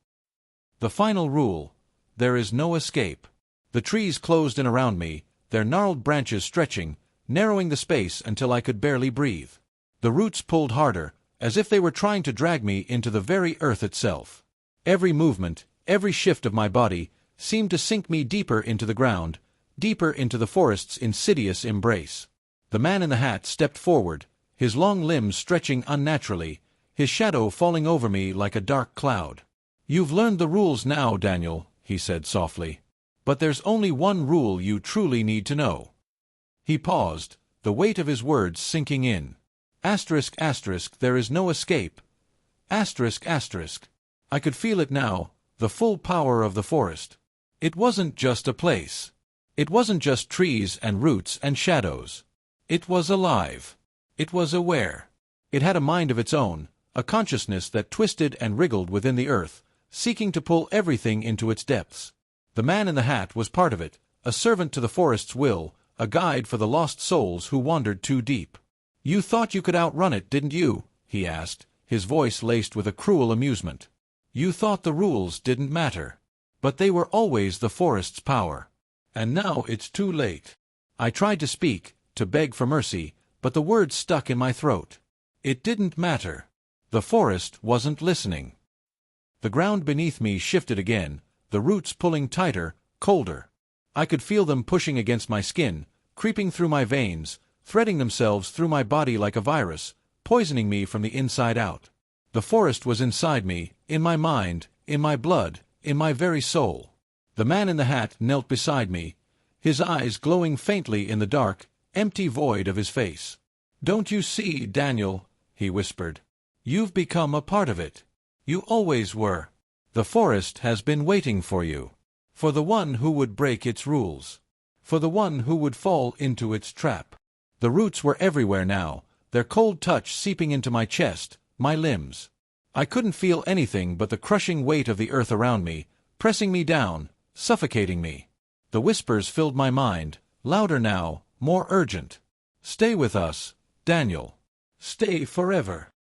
The final rule: there is no escape. The trees closed in around me, their gnarled branches stretching, narrowing the space until I could barely breathe. The roots pulled harder, as if they were trying to drag me into the very earth itself. Every movement, every shift of my body, seemed to sink me deeper into the ground, deeper into the forest's insidious embrace. The man in the hat stepped forward, his long limbs stretching unnaturally, his shadow falling over me like a dark cloud. "You've learned the rules now, Daniel," he said softly. "But there's only one rule you truly need to know." He paused, the weight of his words sinking in. Asterisk, asterisk, there is no escape. Asterisk, asterisk. I could feel it now, the full power of the forest. It wasn't just a place. It wasn't just trees and roots and shadows. It was alive. It was aware. It had a mind of its own, a consciousness that twisted and wriggled within the earth, seeking to pull everything into its depths. The man in the hat was part of it, a servant to the forest's will, a guide for the lost souls who wandered too deep. "You thought you could outrun it, didn't you?" he asked, his voice laced with a cruel amusement. "You thought the rules didn't matter. But they were always the forest's power. And now it's too late." I tried to speak, to beg for mercy, but the words stuck in my throat. It didn't matter. The forest wasn't listening. The ground beneath me shifted again, the roots pulling tighter, colder. I could feel them pushing against my skin, creeping through my veins, threading themselves through my body like a virus, poisoning me from the inside out. The forest was inside me, in my mind, in my blood, in my very soul. The man in the hat knelt beside me, his eyes glowing faintly in the dark, empty void of his face. "Don't you see, Daniel?" he whispered. "You've become a part of it. You always were. The forest has been waiting for you. For the one who would break its rules. For the one who would fall into its trap." The roots were everywhere now, their cold touch seeping into my chest, my limbs. I couldn't feel anything but the crushing weight of the earth around me, pressing me down, suffocating me. The whispers filled my mind, louder now, more urgent. "Stay with us, Daniel. Stay forever."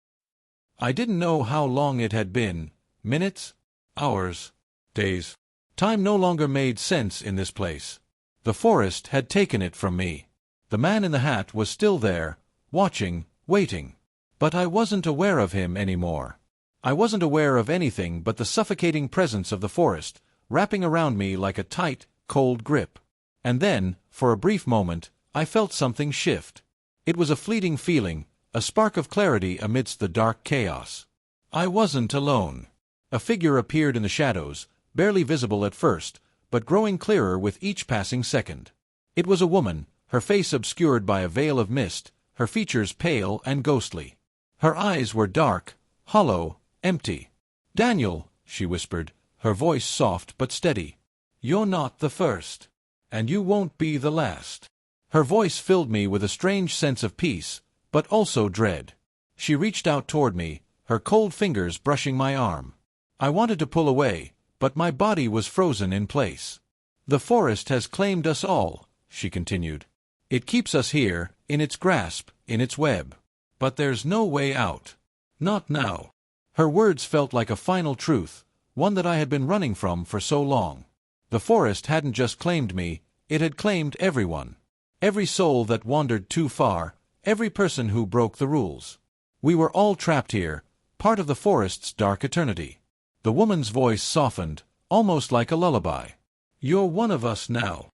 I didn't know how long it had been, minutes, hours, days. Time no longer made sense in this place. The forest had taken it from me. The man in the hat was still there, watching, waiting. But I wasn't aware of him anymore. I wasn't aware of anything but the suffocating presence of the forest, wrapping around me like a tight, cold grip. And then, for a brief moment, I felt something shift. It was a fleeting feeling, a spark of clarity amidst the dark chaos. I wasn't alone. A figure appeared in the shadows, barely visible at first, but growing clearer with each passing second. It was a woman, her face obscured by a veil of mist, her features pale and ghostly. Her eyes were dark, hollow, empty. "Daniel," she whispered, her voice soft but steady. "You're not the first. And you won't be the last." Her voice filled me with a strange sense of peace, but also dread. She reached out toward me, her cold fingers brushing my arm. I wanted to pull away, but my body was frozen in place. "The forest has claimed us all," she continued. "It keeps us here, in its grasp, in its web. But there's no way out. Not now." Her words felt like a final truth, one that I had been running from for so long. The forest hadn't just claimed me, it had claimed everyone. Every soul that wandered too far, every person who broke the rules. We were all trapped here, part of the forest's dark eternity. The woman's voice softened, almost like a lullaby. "You're one of us now."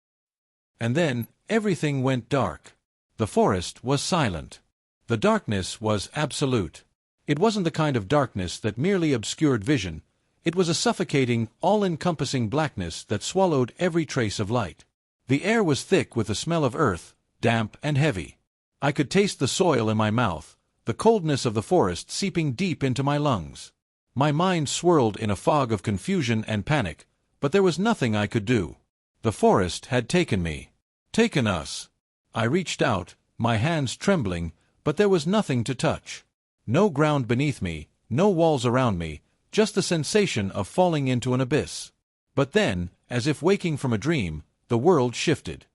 And then, everything went dark. The forest was silent. The darkness was absolute. It wasn't the kind of darkness that merely obscured vision. It was a suffocating, all-encompassing blackness that swallowed every trace of light. The air was thick with the smell of earth, damp and heavy. I could taste the soil in my mouth, the coldness of the forest seeping deep into my lungs. My mind swirled in a fog of confusion and panic, but there was nothing I could do. The forest had taken me. Taken us. I reached out, my hands trembling, but there was nothing to touch. No ground beneath me, no walls around me, just the sensation of falling into an abyss. But then, as if waking from a dream, the world shifted.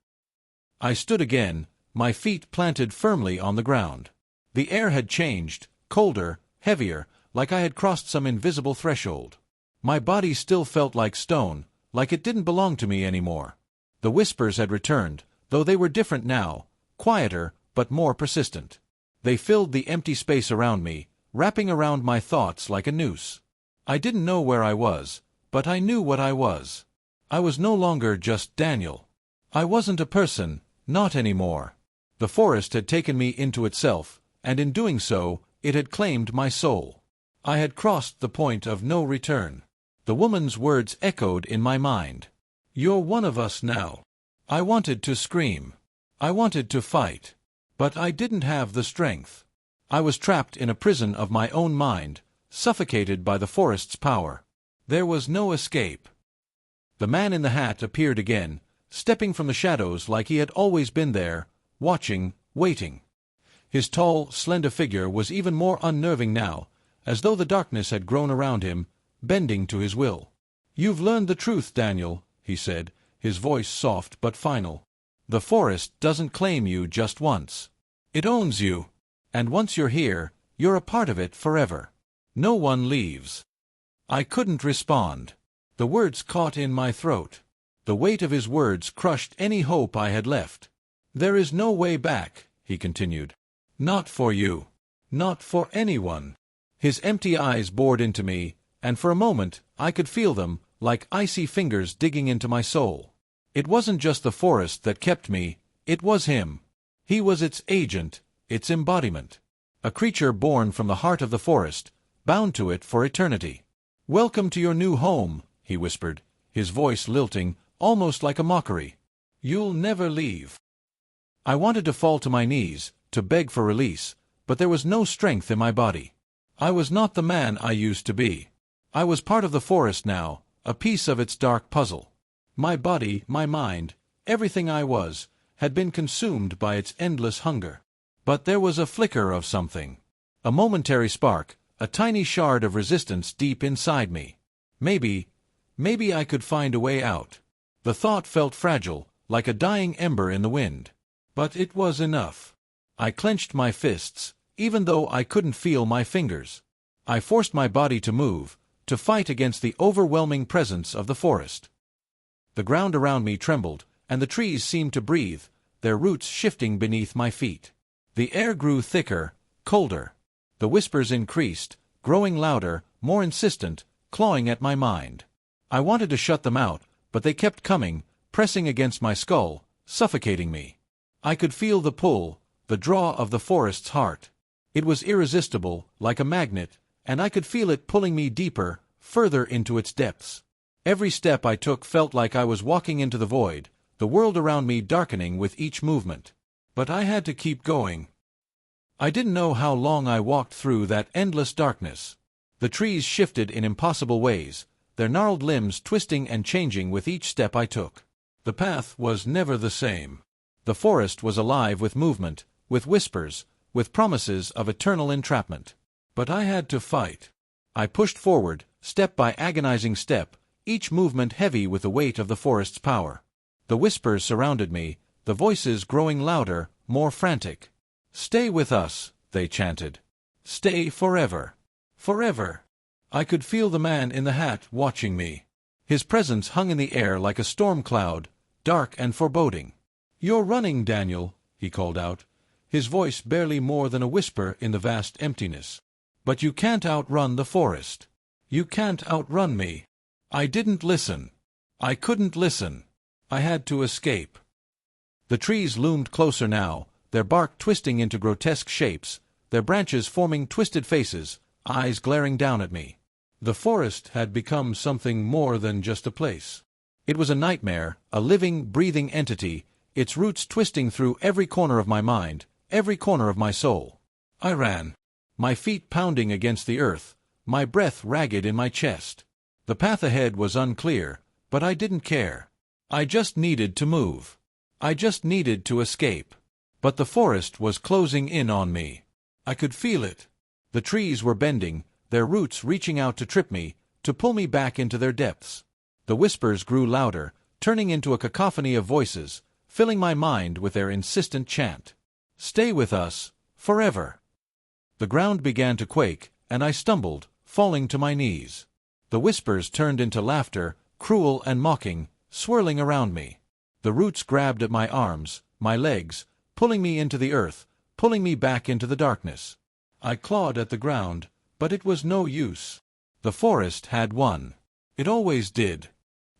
I stood again, my feet planted firmly on the ground. The air had changed, colder, heavier, like I had crossed some invisible threshold. My body still felt like stone, like it didn't belong to me anymore. The whispers had returned, though they were different now, quieter, but more persistent. They filled the empty space around me, wrapping around my thoughts like a noose. I didn't know where I was, but I knew what I was. I was no longer just Daniel. I wasn't a person, not anymore. The forest had taken me into itself, and in doing so, it had claimed my soul. I had crossed the point of no return. The woman's words echoed in my mind. "You're one of us now." I wanted to scream. I wanted to fight. But I didn't have the strength. I was trapped in a prison of my own mind, suffocated by the forest's power. There was no escape. The man in the hat appeared again, stepping from the shadows like he had always been there, watching, waiting. His tall, slender figure was even more unnerving now, as though the darkness had grown around him, bending to his will. "You've learned the truth, Daniel," he said, his voice soft but final. "The forest doesn't claim you just once. It owns you. And once you're here, you're a part of it forever. No one leaves." I couldn't respond. The words caught in my throat. The weight of his words crushed any hope I had left. "There is no way back," he continued. "Not for you. Not for anyone." His empty eyes bored into me, and for a moment I could feel them, like icy fingers digging into my soul. It wasn't just the forest that kept me, it was him. He was its agent, its embodiment. A creature born from the heart of the forest, bound to it for eternity. "Welcome to your new home," he whispered, his voice lilting, almost like a mockery. "You'll never leave." I wanted to fall to my knees, to beg for release, but there was no strength in my body. I was not the man I used to be. I was part of the forest now, a piece of its dark puzzle. My body, my mind, everything I was, had been consumed by its endless hunger. But there was a flicker of something. A momentary spark, a tiny shard of resistance deep inside me. Maybe I could find a way out. The thought felt fragile, like a dying ember in the wind. But it was enough. I clenched my fists, even though I couldn't feel my fingers. I forced my body to move, to fight against the overwhelming presence of the forest. The ground around me trembled, and the trees seemed to breathe, their roots shifting beneath my feet. The air grew thicker, colder. The whispers increased, growing louder, more insistent, clawing at my mind. I wanted to shut them out, but they kept coming, pressing against my skull, suffocating me. I could feel the pull, the draw of the forest's heart. It was irresistible, like a magnet, and I could feel it pulling me deeper, further into its depths. Every step I took felt like I was walking into the void, the world around me darkening with each movement. But I had to keep going. I didn't know how long I walked through that endless darkness. The trees shifted in impossible ways, their gnarled limbs twisting and changing with each step I took. The path was never the same. The forest was alive with movement, with whispers, with promises of eternal entrapment. But I had to fight. I pushed forward, step by agonizing step, each movement heavy with the weight of the forest's power. The whispers surrounded me, the voices growing louder, more frantic. "Stay with us," they chanted. "Stay forever. Forever." I could feel the man in the hat watching me. His presence hung in the air like a storm cloud, dark and foreboding. "You're running, Daniel," he called out, his voice barely more than a whisper in the vast emptiness. "But you can't outrun the forest. You can't outrun me." I didn't listen. I couldn't listen. I had to escape. The trees loomed closer now, their bark twisting into grotesque shapes, their branches forming twisted faces, eyes glaring down at me. The forest had become something more than just a place. It was a nightmare, a living, breathing entity, its roots twisting through every corner of my mind, every corner of my soul. I ran, my feet pounding against the earth, my breath ragged in my chest. The path ahead was unclear, but I didn't care. I just needed to move. I just needed to escape. But the forest was closing in on me. I could feel it. The trees were bending, their roots reaching out to trip me, to pull me back into their depths. The whispers grew louder, turning into a cacophony of voices, filling my mind with their insistent chant. Stay with us, forever. The ground began to quake, and I stumbled, falling to my knees. The whispers turned into laughter, cruel and mocking, swirling around me. The roots grabbed at my arms, my legs, pulling me into the earth, pulling me back into the darkness. I clawed at the ground, but it was no use. The forest had won. It always did.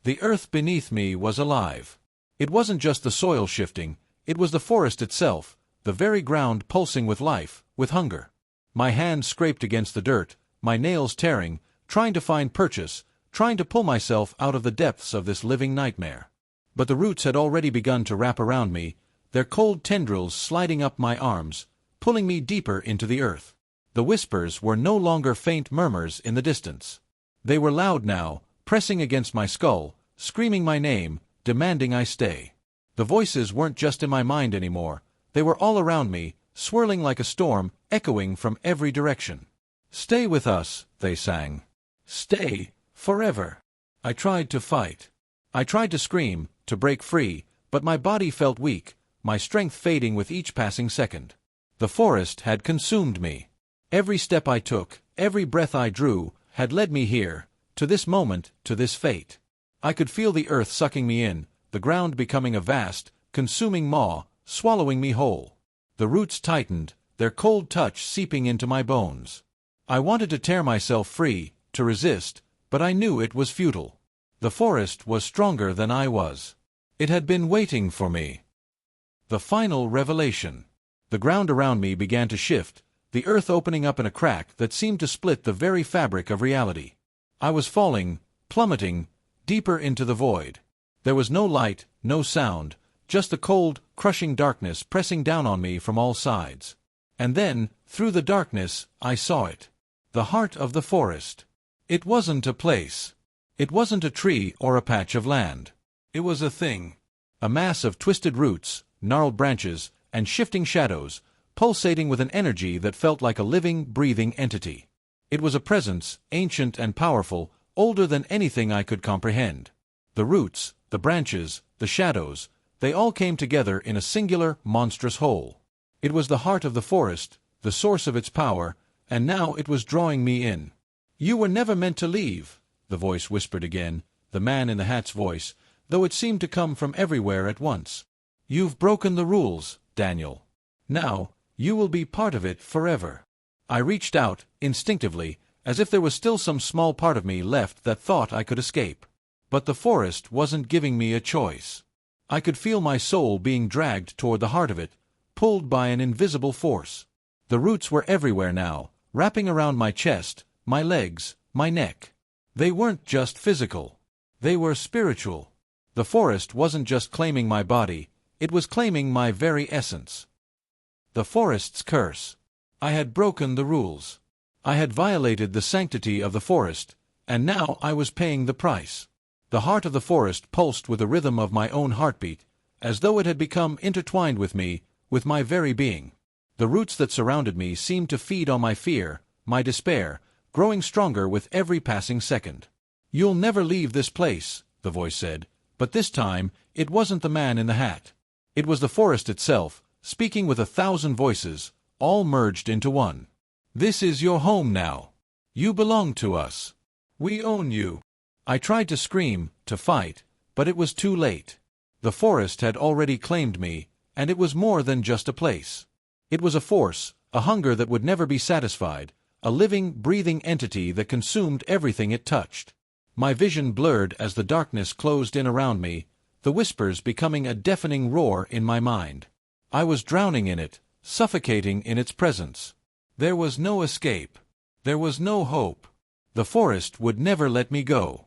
The earth beneath me was alive. It wasn't just the soil shifting, it was the forest itself, the very ground pulsing with life, with hunger. My hands scraped against the dirt, my nails tearing, trying to find purchase, trying to pull myself out of the depths of this living nightmare. But the roots had already begun to wrap around me, their cold tendrils sliding up my arms, pulling me deeper into the earth. The whispers were no longer faint murmurs in the distance. They were loud now, pressing against my skull, screaming my name, demanding I stay. The voices weren't just in my mind anymore, they were all around me, swirling like a storm, echoing from every direction. Stay with us, they sang. Stay, forever. I tried to fight. I tried to scream, to break free, but my body felt weak, my strength fading with each passing second. The forest had consumed me. Every step I took, every breath I drew, had led me here, to this moment, to this fate. I could feel the earth sucking me in, the ground becoming a vast, consuming maw, swallowing me whole. The roots tightened, their cold touch seeping into my bones. I wanted to tear myself free, to resist, but I knew it was futile. The forest was stronger than I was. It had been waiting for me. The final revelation. The ground around me began to shift, the earth opening up in a crack that seemed to split the very fabric of reality. I was falling, plummeting, deeper into the void. There was no light, no sound, just the cold, crushing darkness pressing down on me from all sides. And then, through the darkness, I saw it. The heart of the forest. It wasn't a place. It wasn't a tree or a patch of land. It was a thing. A mass of twisted roots, gnarled branches, and shifting shadows, pulsating with an energy that felt like a living, breathing entity. It was a presence, ancient and powerful, older than anything I could comprehend. The roots, the branches, the shadows, they all came together in a singular, monstrous whole. It was the heart of the forest, the source of its power, and now it was drawing me in. You were never meant to leave, the voice whispered again, the man in the hat's voice, though it seemed to come from everywhere at once. You've broken the rules, Daniel. Now, you will be part of it forever. I reached out, instinctively, as if there was still some small part of me left that thought I could escape. But the forest wasn't giving me a choice. I could feel my soul being dragged toward the heart of it, pulled by an invisible force. The roots were everywhere now, wrapping around my chest, my legs, my neck. They weren't just physical. They were spiritual. The forest wasn't just claiming my body, it was claiming my very essence. The forest's curse. I had broken the rules. I had violated the sanctity of the forest, and now I was paying the price. The heart of the forest pulsed with the rhythm of my own heartbeat, as though it had become intertwined with me, with my very being. The roots that surrounded me seemed to feed on my fear, my despair, growing stronger with every passing second. You'll never leave this place, the voice said, but this time it wasn't the man in the hat. It was the forest itself, speaking with 1,000 voices, all merged into one. This is your home now. You belong to us. We own you. I tried to scream, to fight, but it was too late. The forest had already claimed me, and it was more than just a place. It was a force, a hunger that would never be satisfied, a living, breathing entity that consumed everything it touched. My vision blurred as the darkness closed in around me, the whispers becoming a deafening roar in my mind. I was drowning in it, suffocating in its presence. There was no escape. There was no hope. The forest would never let me go.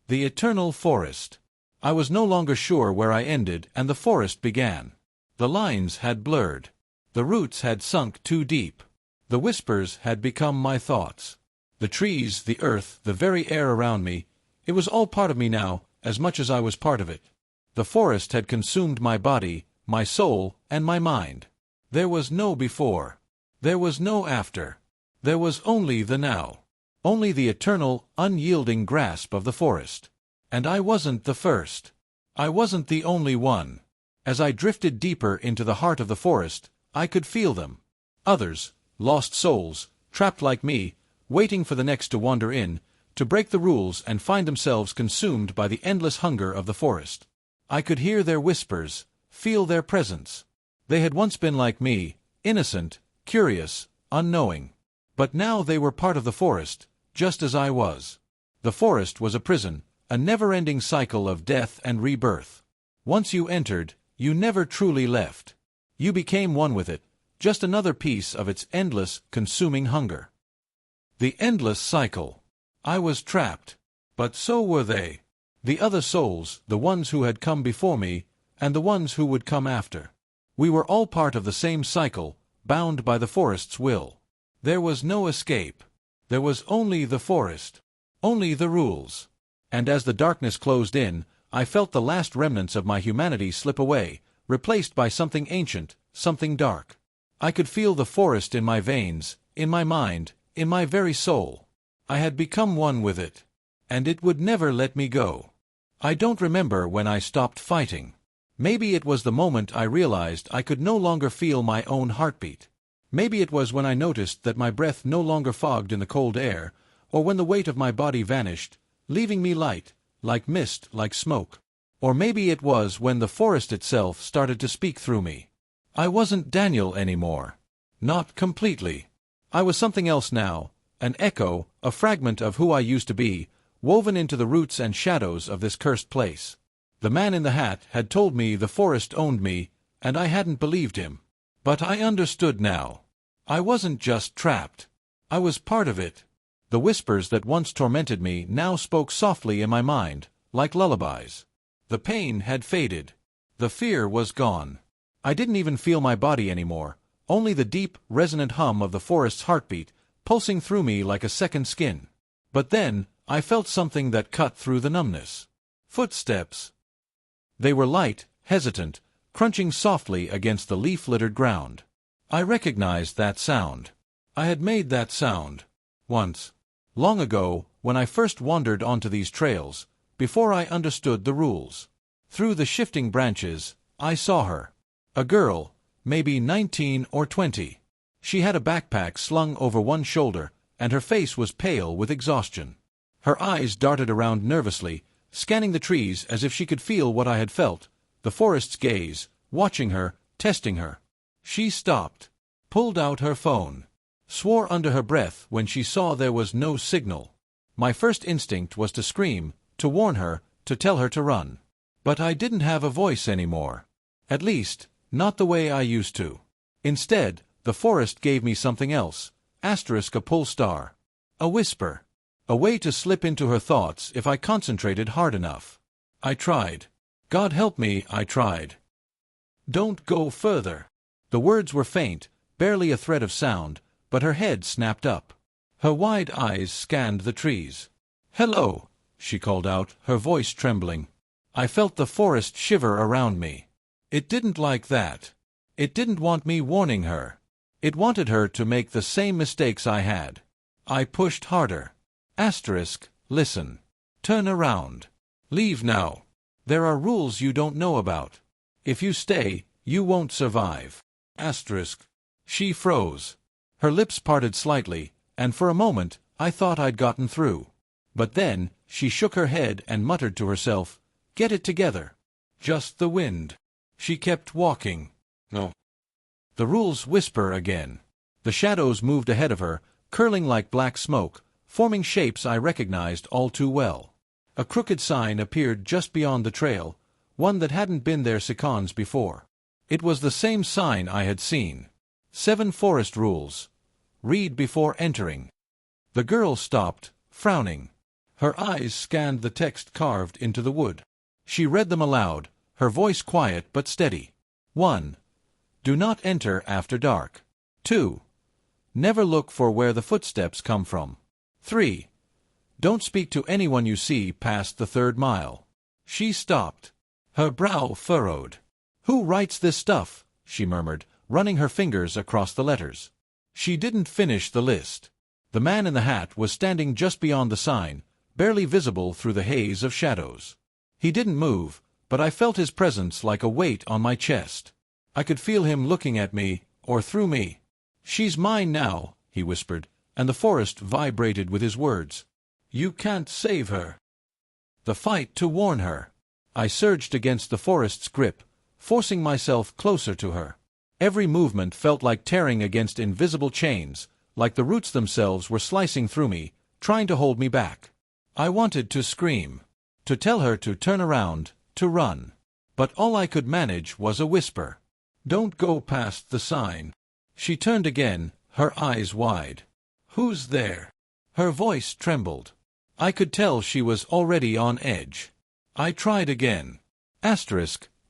The eternal forest. I was no longer sure where I ended and the forest began. The lines had blurred. The roots had sunk too deep. The whispers had become my thoughts. The trees, the earth, the very air around me, it was all part of me now, as much as I was part of it. The forest had consumed my body, my soul, and my mind. There was no before. There was no after. There was only the now. Only the eternal, unyielding grasp of the forest. And I wasn't the first. I wasn't the only one. As I drifted deeper into the heart of the forest, I could feel them. Others, lost souls, trapped like me, waiting for the next to wander in, to break the rules and find themselves consumed by the endless hunger of the forest. I could hear their whispers, feel their presence. They had once been like me, innocent, curious, unknowing. But now they were part of the forest, just as I was. The forest was a prison, a never-ending cycle of death and rebirth. Once you entered, you never truly left. You became one with it, just another piece of its endless, consuming hunger. The endless cycle. I was trapped. But so were they. The other souls, the ones who had come before me, and the ones who would come after. We were all part of the same cycle, bound by the forest's will. There was no escape. There was only the forest. Only the rules. And as the darkness closed in, I felt the last remnants of my humanity slip away, replaced by something ancient, something dark. I could feel the forest in my veins, in my mind, in my very soul. I had become one with it. And it would never let me go. I don't remember when I stopped fighting. Maybe it was the moment I realized I could no longer feel my own heartbeat. Maybe it was when I noticed that my breath no longer fogged in the cold air, or when the weight of my body vanished, leaving me light, like mist, like smoke. Or maybe it was when the forest itself started to speak through me. I wasn't Daniel anymore. Not completely. I was something else now, an echo, a fragment of who I used to be, woven into the roots and shadows of this cursed place. The man in the hat had told me the forest owned me, and I hadn't believed him. But I understood now. I wasn't just trapped. I was part of it. The whispers that once tormented me now spoke softly in my mind, like lullabies. The pain had faded. The fear was gone. I didn't even feel my body anymore, only the deep, resonant hum of the forest's heartbeat, pulsing through me like a second skin. But then, I felt something that cut through the numbness. Footsteps. They were light, hesitant, crunching softly against the leaf-littered ground. I recognized that sound. I had made that sound. Once. Long ago, when I first wandered onto these trails, before I understood the rules. Through the shifting branches, I saw her. A girl, maybe 19 or 20. She had a backpack slung over one shoulder, and her face was pale with exhaustion. Her eyes darted around nervously, scanning the trees as if she could feel what I had felt, the forest's gaze, watching her, testing her. She stopped, pulled out her phone, swore under her breath when she saw there was no signal. My first instinct was to scream, to warn her, to tell her to run. But I didn't have a voice anymore. At least, not the way I used to. Instead, the forest gave me something else, a pull star. A whisper. A way to slip into her thoughts if I concentrated hard enough. I tried. God help me, I tried. Don't go further. The words were faint, barely a thread of sound, but her head snapped up. Her wide eyes scanned the trees. "Hello," she called out, her voice trembling. I felt the forest shiver around me. It didn't like that. It didn't want me warning her. It wanted her to make the same mistakes I had. I pushed harder. Listen. Turn around. Leave now. There are rules you don't know about. If you stay, you won't survive. She froze. Her lips parted slightly, and for a moment, I thought I'd gotten through. But then, she shook her head and muttered to herself, "Get it together." Just the wind. She kept walking. No. The rules whisper again. The shadows moved ahead of her, curling like black smoke, forming shapes I recognized all too well. A crooked sign appeared just beyond the trail, one that hadn't been there seconds before. It was the same sign I had seen. 7 forest rules. Read before entering. The girl stopped, frowning. Her eyes scanned the text carved into the wood. She read them aloud, her voice quiet but steady. 1. Do not enter after dark. 2. Never look for where the footsteps come from. 3. Don't speak to anyone you see past the 3rd mile. She stopped. Her brow furrowed. Who writes this stuff? She murmured, running her fingers across the letters. She didn't finish the list. The man in the hat was standing just beyond the sign, barely visible through the haze of shadows. He didn't move, but I felt his presence like a weight on my chest. I could feel him looking at me, or through me. She's mine now, he whispered, and the forest vibrated with his words. You can't save her. The fight to warn her. I surged against the forest's grip, forcing myself closer to her. Every movement felt like tearing against invisible chains, like the roots themselves were slicing through me, trying to hold me back. I wanted to scream, to tell her to turn around, to run. But all I could manage was a whisper. Don't go past the sign. She turned again, her eyes wide. Who's there? Her voice trembled. I could tell she was already on edge. I tried again.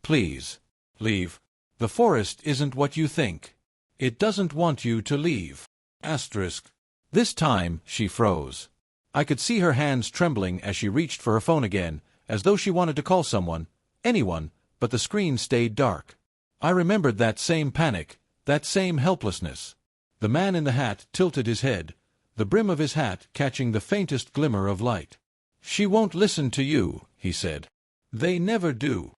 Please. Leave. The forest isn't what you think. It doesn't want you to leave. This time, she froze. I could see her hands trembling as she reached for her phone again, as though she wanted to call someone, anyone, but the screen stayed dark. I remembered that same panic, that same helplessness. The man in the hat tilted his head, the brim of his hat catching the faintest glimmer of light. She won't listen to you, he said. They never do.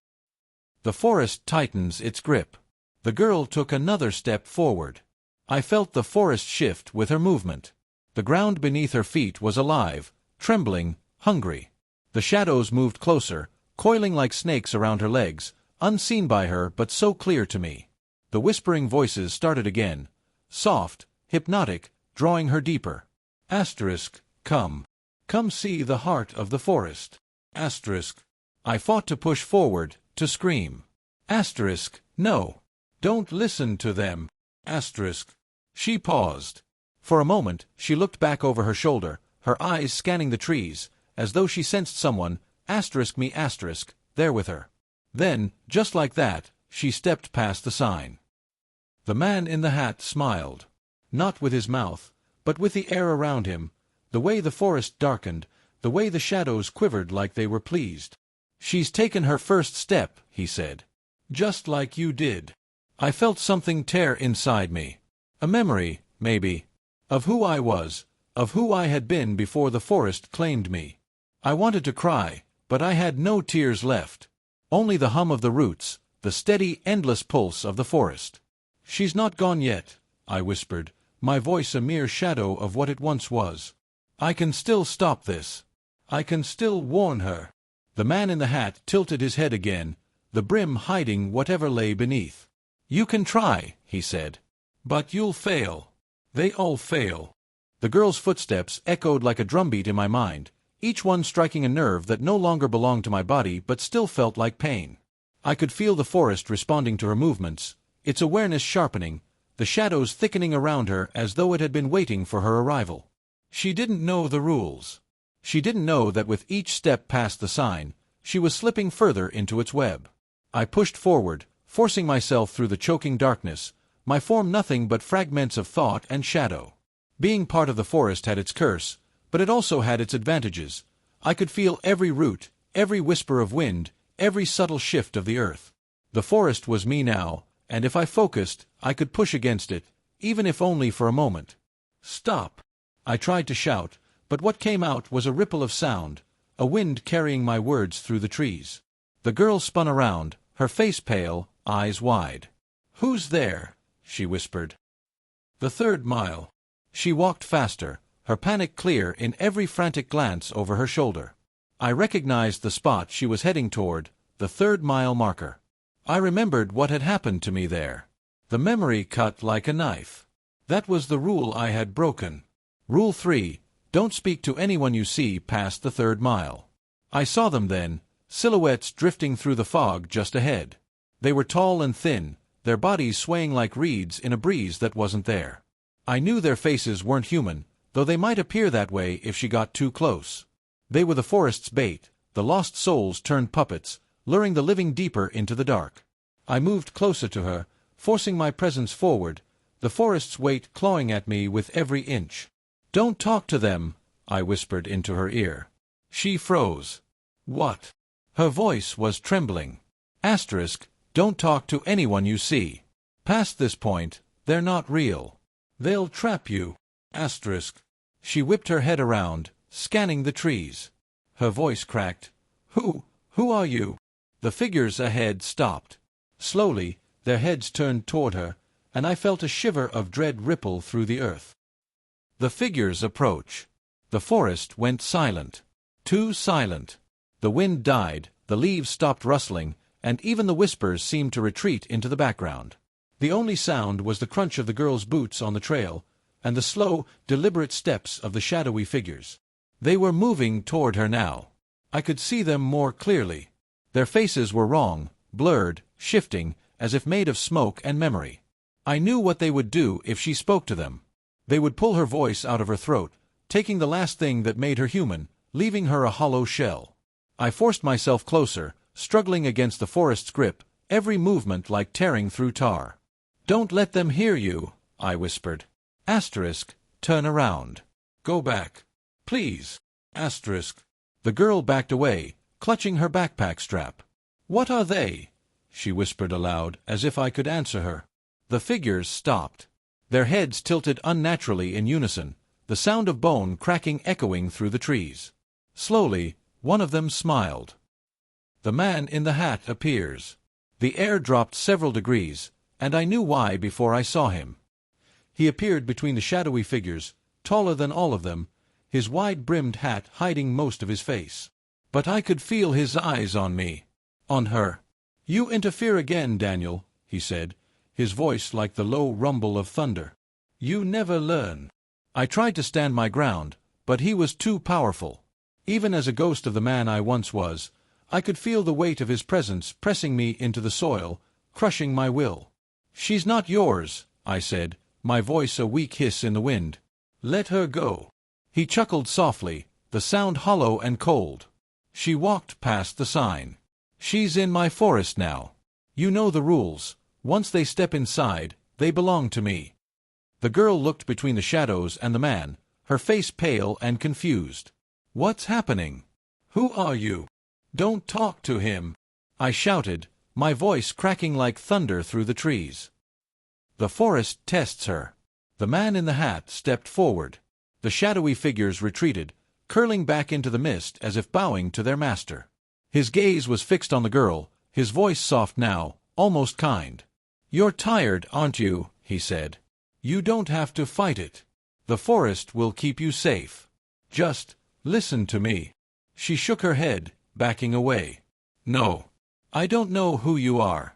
The forest tightens its grip. The girl took another step forward. I felt the forest shift with her movement. The ground beneath her feet was alive, trembling, hungry. The shadows moved closer, coiling like snakes around her legs, unseen by her but so clear to me. The whispering voices started again, soft, hypnotic, drawing her deeper. Come. Come see the heart of the forest. I fought to push forward, to scream. No. Don't listen to them. She paused. For a moment, she looked back over her shoulder, her eyes scanning the trees, as though she sensed someone, there with her. Then, just like that, she stepped past the sign. The man in the hat smiled. Not with his mouth, but with the air around him, the way the forest darkened, the way the shadows quivered like they were pleased. She's taken her first step, he said. Just like you did. I felt something tear inside me. A memory, maybe, of who I was, of who I had been before the forest claimed me. I wanted to cry, but I had no tears left. Only the hum of the roots, the steady, endless pulse of the forest. She's not gone yet, I whispered, my voice a mere shadow of what it once was. I can still stop this. I can still warn her. The man in the hat tilted his head again, the brim hiding whatever lay beneath. You can try, he said. But you'll fail. They all fail. The girl's footsteps echoed like a drumbeat in my mind, each one striking a nerve that no longer belonged to my body but still felt like pain. I could feel the forest responding to her movements, its awareness sharpening, the shadows thickening around her as though it had been waiting for her arrival. She didn't know the rules. She didn't know that with each step past the sign, she was slipping further into its web. I pushed forward, forcing myself through the choking darkness, my form nothing but fragments of thought and shadow. Being part of the forest had its curse, but it also had its advantages. I could feel every root, every whisper of wind, every subtle shift of the earth. The forest was me now, and if I focused, I could push against it, even if only for a moment. Stop! I tried to shout, but what came out was a ripple of sound, a wind carrying my words through the trees. The girl spun around, her face pale, eyes wide. Who's there? She whispered. The 3rd mile. She walked faster, her panic clear in every frantic glance over her shoulder. I recognized the spot she was heading toward, the 3rd mile marker. I remembered what had happened to me there. The memory cut like a knife. That was the rule I had broken. Rule 3, don't speak to anyone you see past the 3rd mile. I saw them then, silhouettes drifting through the fog just ahead. They were tall and thin, their bodies swaying like reeds in a breeze that wasn't there. I knew their faces weren't human, though they might appear that way if she got too close. They were the forest's bait, the lost souls turned puppets, luring the living deeper into the dark. I moved closer to her, forcing my presence forward, the forest's weight clawing at me with every inch. "Don't talk to them," I whispered into her ear. She froze. "What?" Her voice was trembling. Asterisk, "Don't talk to anyone you see. Past this point, they're not real. They'll trap you." Asterisk. She whipped her head around, scanning the trees. Her voice cracked. Who are you?" The figures ahead stopped. Slowly, their heads turned toward her, and I felt a shiver of dread ripple through the earth. The figures approach. The forest went silent. Too silent. The wind died, the leaves stopped rustling, and even the whispers seemed to retreat into the background. The only sound was the crunch of the girl's boots on the trail, and the slow, deliberate steps of the shadowy figures. They were moving toward her now. I could see them more clearly. Their faces were wrong, blurred, shifting, as if made of smoke and memory. I knew what they would do if she spoke to them. They would pull her voice out of her throat, taking the last thing that made her human, leaving her a hollow shell. I forced myself closer, struggling against the forest's grip, every movement like tearing through tar. "Don't let them hear you," I whispered. Asterisk, "Turn around. Go back. Please." Asterisk. The girl backed away, clutching her backpack strap. "What are they?" she whispered aloud, as if I could answer her. The figures stopped. Their heads tilted unnaturally in unison, the sound of bone cracking echoing through the trees. Slowly, one of them smiled. The man in the hat appears. The air dropped several degrees, and I knew why before I saw him. He appeared between the shadowy figures, taller than all of them, his wide-brimmed hat hiding most of his face. But I could feel his eyes on me. On her. "You interfere again, Daniel," he said, his voice like the low rumble of thunder. "You never learn." I tried to stand my ground, but he was too powerful. Even as a ghost of the man I once was, I could feel the weight of his presence pressing me into the soil, crushing my will. "She's not yours," I said, my voice a weak hiss in the wind. "Let her go." He chuckled softly, the sound hollow and cold. She walked past the sign. "She's in my forest now. You know the rules. Once they step inside, they belong to me." The girl looked between the shadows and the man, her face pale and confused. "What's happening? Who are you?" "Don't talk to him," I shouted, my voice cracking like thunder through the trees. The forest tests her. The man in the hat stepped forward. The shadowy figures retreated, curling back into the mist as if bowing to their master. His gaze was fixed on the girl, his voice soft now, almost kind. "You're tired, aren't you?" he said. "You don't have to fight it. The forest will keep you safe. Just listen to me." She shook her head, backing away. "No. I don't know who you are.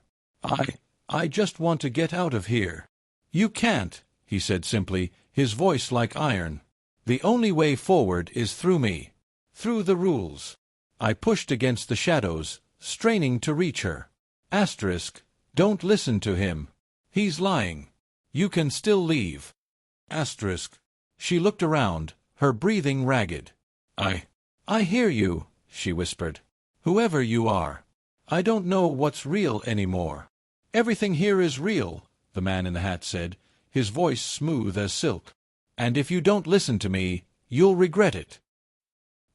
I just want to get out of here." "You can't," he said simply, his voice like iron. "The only way forward is through me. Through the rules." I pushed against the shadows, straining to reach her. Asterisk, "Don't listen to him. He's lying. You can still leave." Asterisk. She looked around, her breathing ragged. I hear you," she whispered. "Whoever you are. I don't know what's real anymore." "Everything here is real," the man in the hat said, his voice smooth as silk. "And if you don't listen to me, you'll regret it."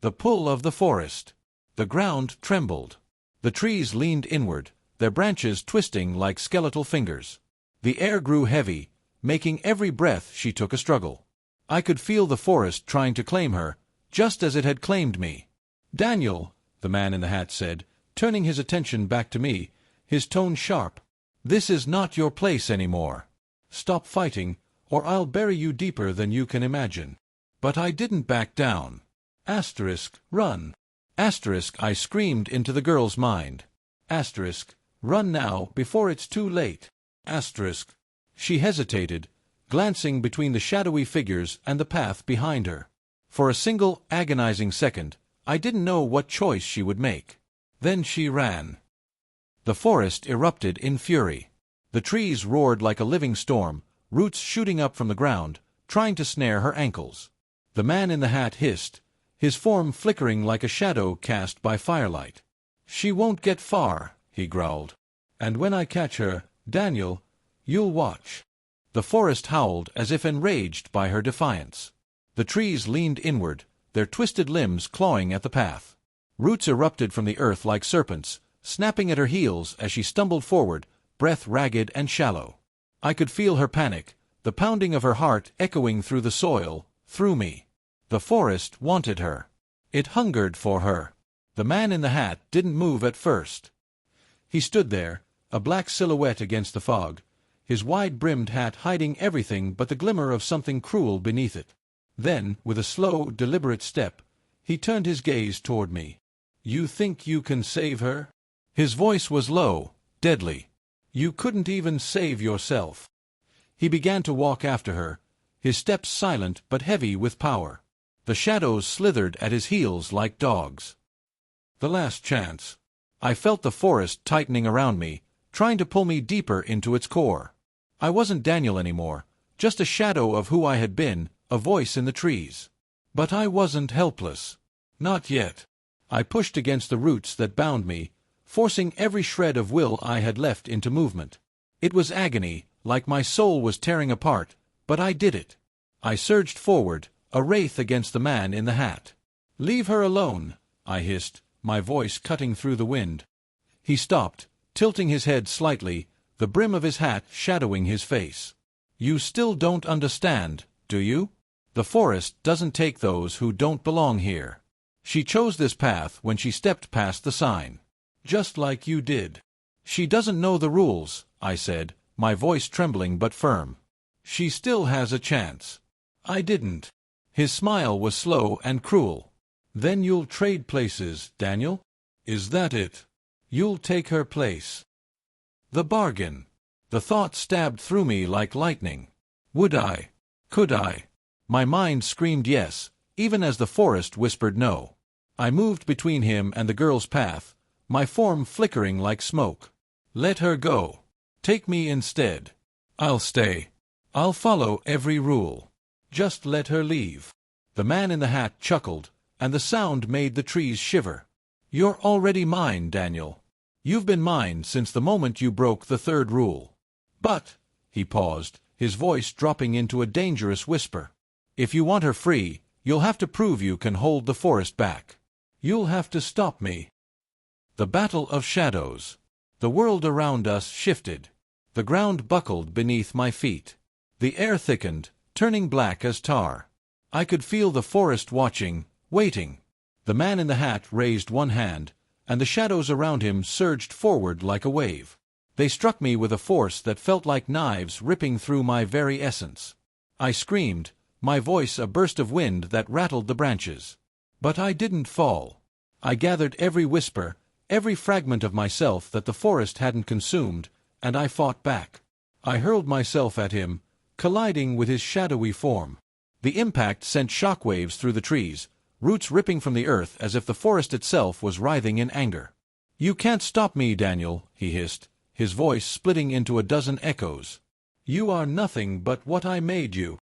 The pull of the forest. The ground trembled. The trees leaned inward, their branches twisting like skeletal fingers. The air grew heavy, making every breath she took a struggle. I could feel the forest trying to claim her, just as it had claimed me. "Daniel," the man in the hat said, turning his attention back to me, his tone sharp. "This is not your place anymore. Stop fighting, or I'll bury you deeper than you can imagine." But I didn't back down. Asterisk, "Run." Asterisk, I screamed into the girl's mind. Asterisk, "Run now, before it's too late." Asterisk. She hesitated, glancing between the shadowy figures and the path behind her. For a single agonizing second, I didn't know what choice she would make. Then she ran. The forest erupted in fury. The trees roared like a living storm, roots shooting up from the ground, trying to snare her ankles. The man in the hat hissed, his form flickering like a shadow cast by firelight. "She won't get far," he growled. "And when I catch her, Daniel, you'll watch." The forest howled as if enraged by her defiance. The trees leaned inward, their twisted limbs clawing at the path. Roots erupted from the earth like serpents, snapping at her heels as she stumbled forward, breath ragged and shallow. I could feel her panic, the pounding of her heart echoing through the soil, through me. The forest wanted her. It hungered for her. The man in the hat didn't move at first. He stood there, a black silhouette against the fog, his wide-brimmed hat hiding everything but the glimmer of something cruel beneath it. Then, with a slow, deliberate step, he turned his gaze toward me. "You think you can save her?" His voice was low, deadly. "You couldn't even save yourself." He began to walk after her, his steps silent but heavy with power. The shadows slithered at his heels like dogs. The last chance. I felt the forest tightening around me, trying to pull me deeper into its core. I wasn't Daniel anymore, just a shadow of who I had been, a voice in the trees. But I wasn't helpless. Not yet. I pushed against the roots that bound me, forcing every shred of will I had left into movement. It was agony, like my soul was tearing apart, but I did it. I surged forward, a wraith against the man in the hat. "Leave her alone," I hissed, my voice cutting through the wind. He stopped, tilting his head slightly, the brim of his hat shadowing his face. "You still don't understand, do you? The forest doesn't take those who don't belong here. She chose this path when she stepped past the sign. Just like you did." "She doesn't know the rules," I said, my voice trembling but firm. "She still has a chance." I didn't. His smile was slow and cruel. "Then you'll trade places, Daniel? Is that it? You'll take her place?" The bargain. The thought stabbed through me like lightning. Would I? Could I? My mind screamed yes, even as the forest whispered no. I moved between him and the girl's path, my form flickering like smoke. "Let her go. Take me instead. I'll stay. I'll follow every rule. Just let her leave." The man in the hat chuckled, and the sound made the trees shiver. "You're already mine, Daniel. You've been mine since the moment you broke the third rule. But," he paused, his voice dropping into a dangerous whisper, "if you want her free, you'll have to prove you can hold the forest back. You'll have to stop me." The battle of shadows. The world around us shifted. The ground buckled beneath my feet. The air thickened, turning black as tar. I could feel the forest watching, waiting. The man in the hat raised one hand, and the shadows around him surged forward like a wave. They struck me with a force that felt like knives ripping through my very essence. I screamed, my voice a burst of wind that rattled the branches. But I didn't fall. I gathered every whisper, every fragment of myself that the forest hadn't consumed, and I fought back. I hurled myself at him, colliding with his shadowy form. The impact sent shockwaves through the trees, roots ripping from the earth as if the forest itself was writhing in anger. "You can't stop me, Daniel," he hissed, his voice splitting into a dozen echoes. "You are nothing but what I made you."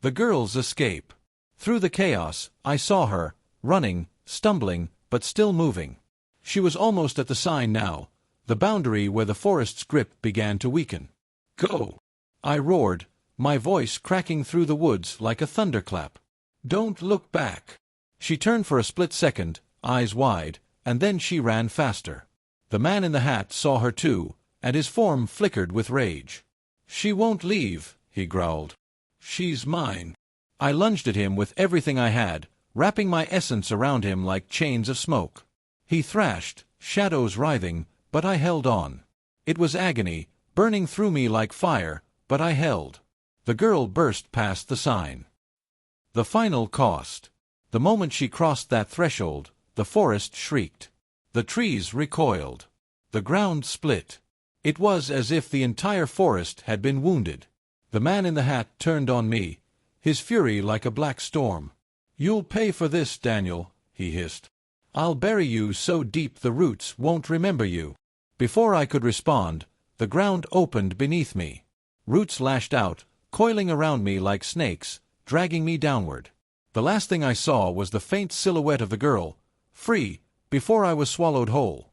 The girl's escape. Through the chaos, I saw her, running, stumbling, but still moving. She was almost at the sign now, the boundary where the forest's grip began to weaken. "Go!" I roared, my voice cracking through the woods like a thunderclap. "Don't look back." She turned for a split second, eyes wide, and then she ran faster. The man in the hat saw her too, and his form flickered with rage. "She won't leave," he growled. "She's mine." I lunged at him with everything I had, wrapping my essence around him like chains of smoke. He thrashed, shadows writhing, but I held on. It was agony, burning through me like fire, but I held. The girl burst past the sign. The final cost. The moment she crossed that threshold, the forest shrieked. The trees recoiled. The ground split. It was as if the entire forest had been wounded. The man in the hat turned on me, his fury like a black storm. "You'll pay for this, Daniel," he hissed. "I'll bury you so deep the roots won't remember you." Before I could respond, the ground opened beneath me. Roots lashed out, coiling around me like snakes, dragging me downward. The last thing I saw was the faint silhouette of the girl, free, before I was swallowed whole.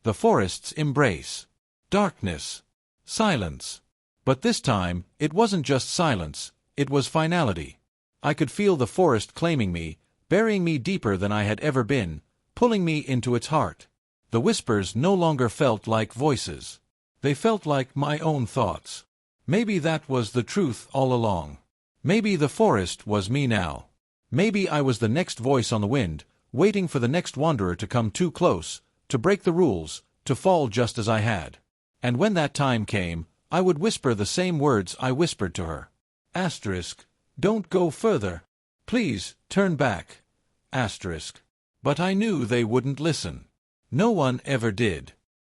The forest's embrace. Darkness. Silence. But this time, it wasn't just silence, it was finality. I could feel the forest claiming me, burying me deeper than I had ever been, pulling me into its heart. The whispers no longer felt like voices. They felt like my own thoughts. Maybe that was the truth all along. Maybe the forest was me now. Maybe I was the next voice on the wind, waiting for the next wanderer to come too close, to break the rules, to fall just as I had. And when that time came, I would whisper the same words I whispered to her. Asterisk. Don't go further. Please, turn back. Asterisk. But I knew they wouldn't listen. No one ever did.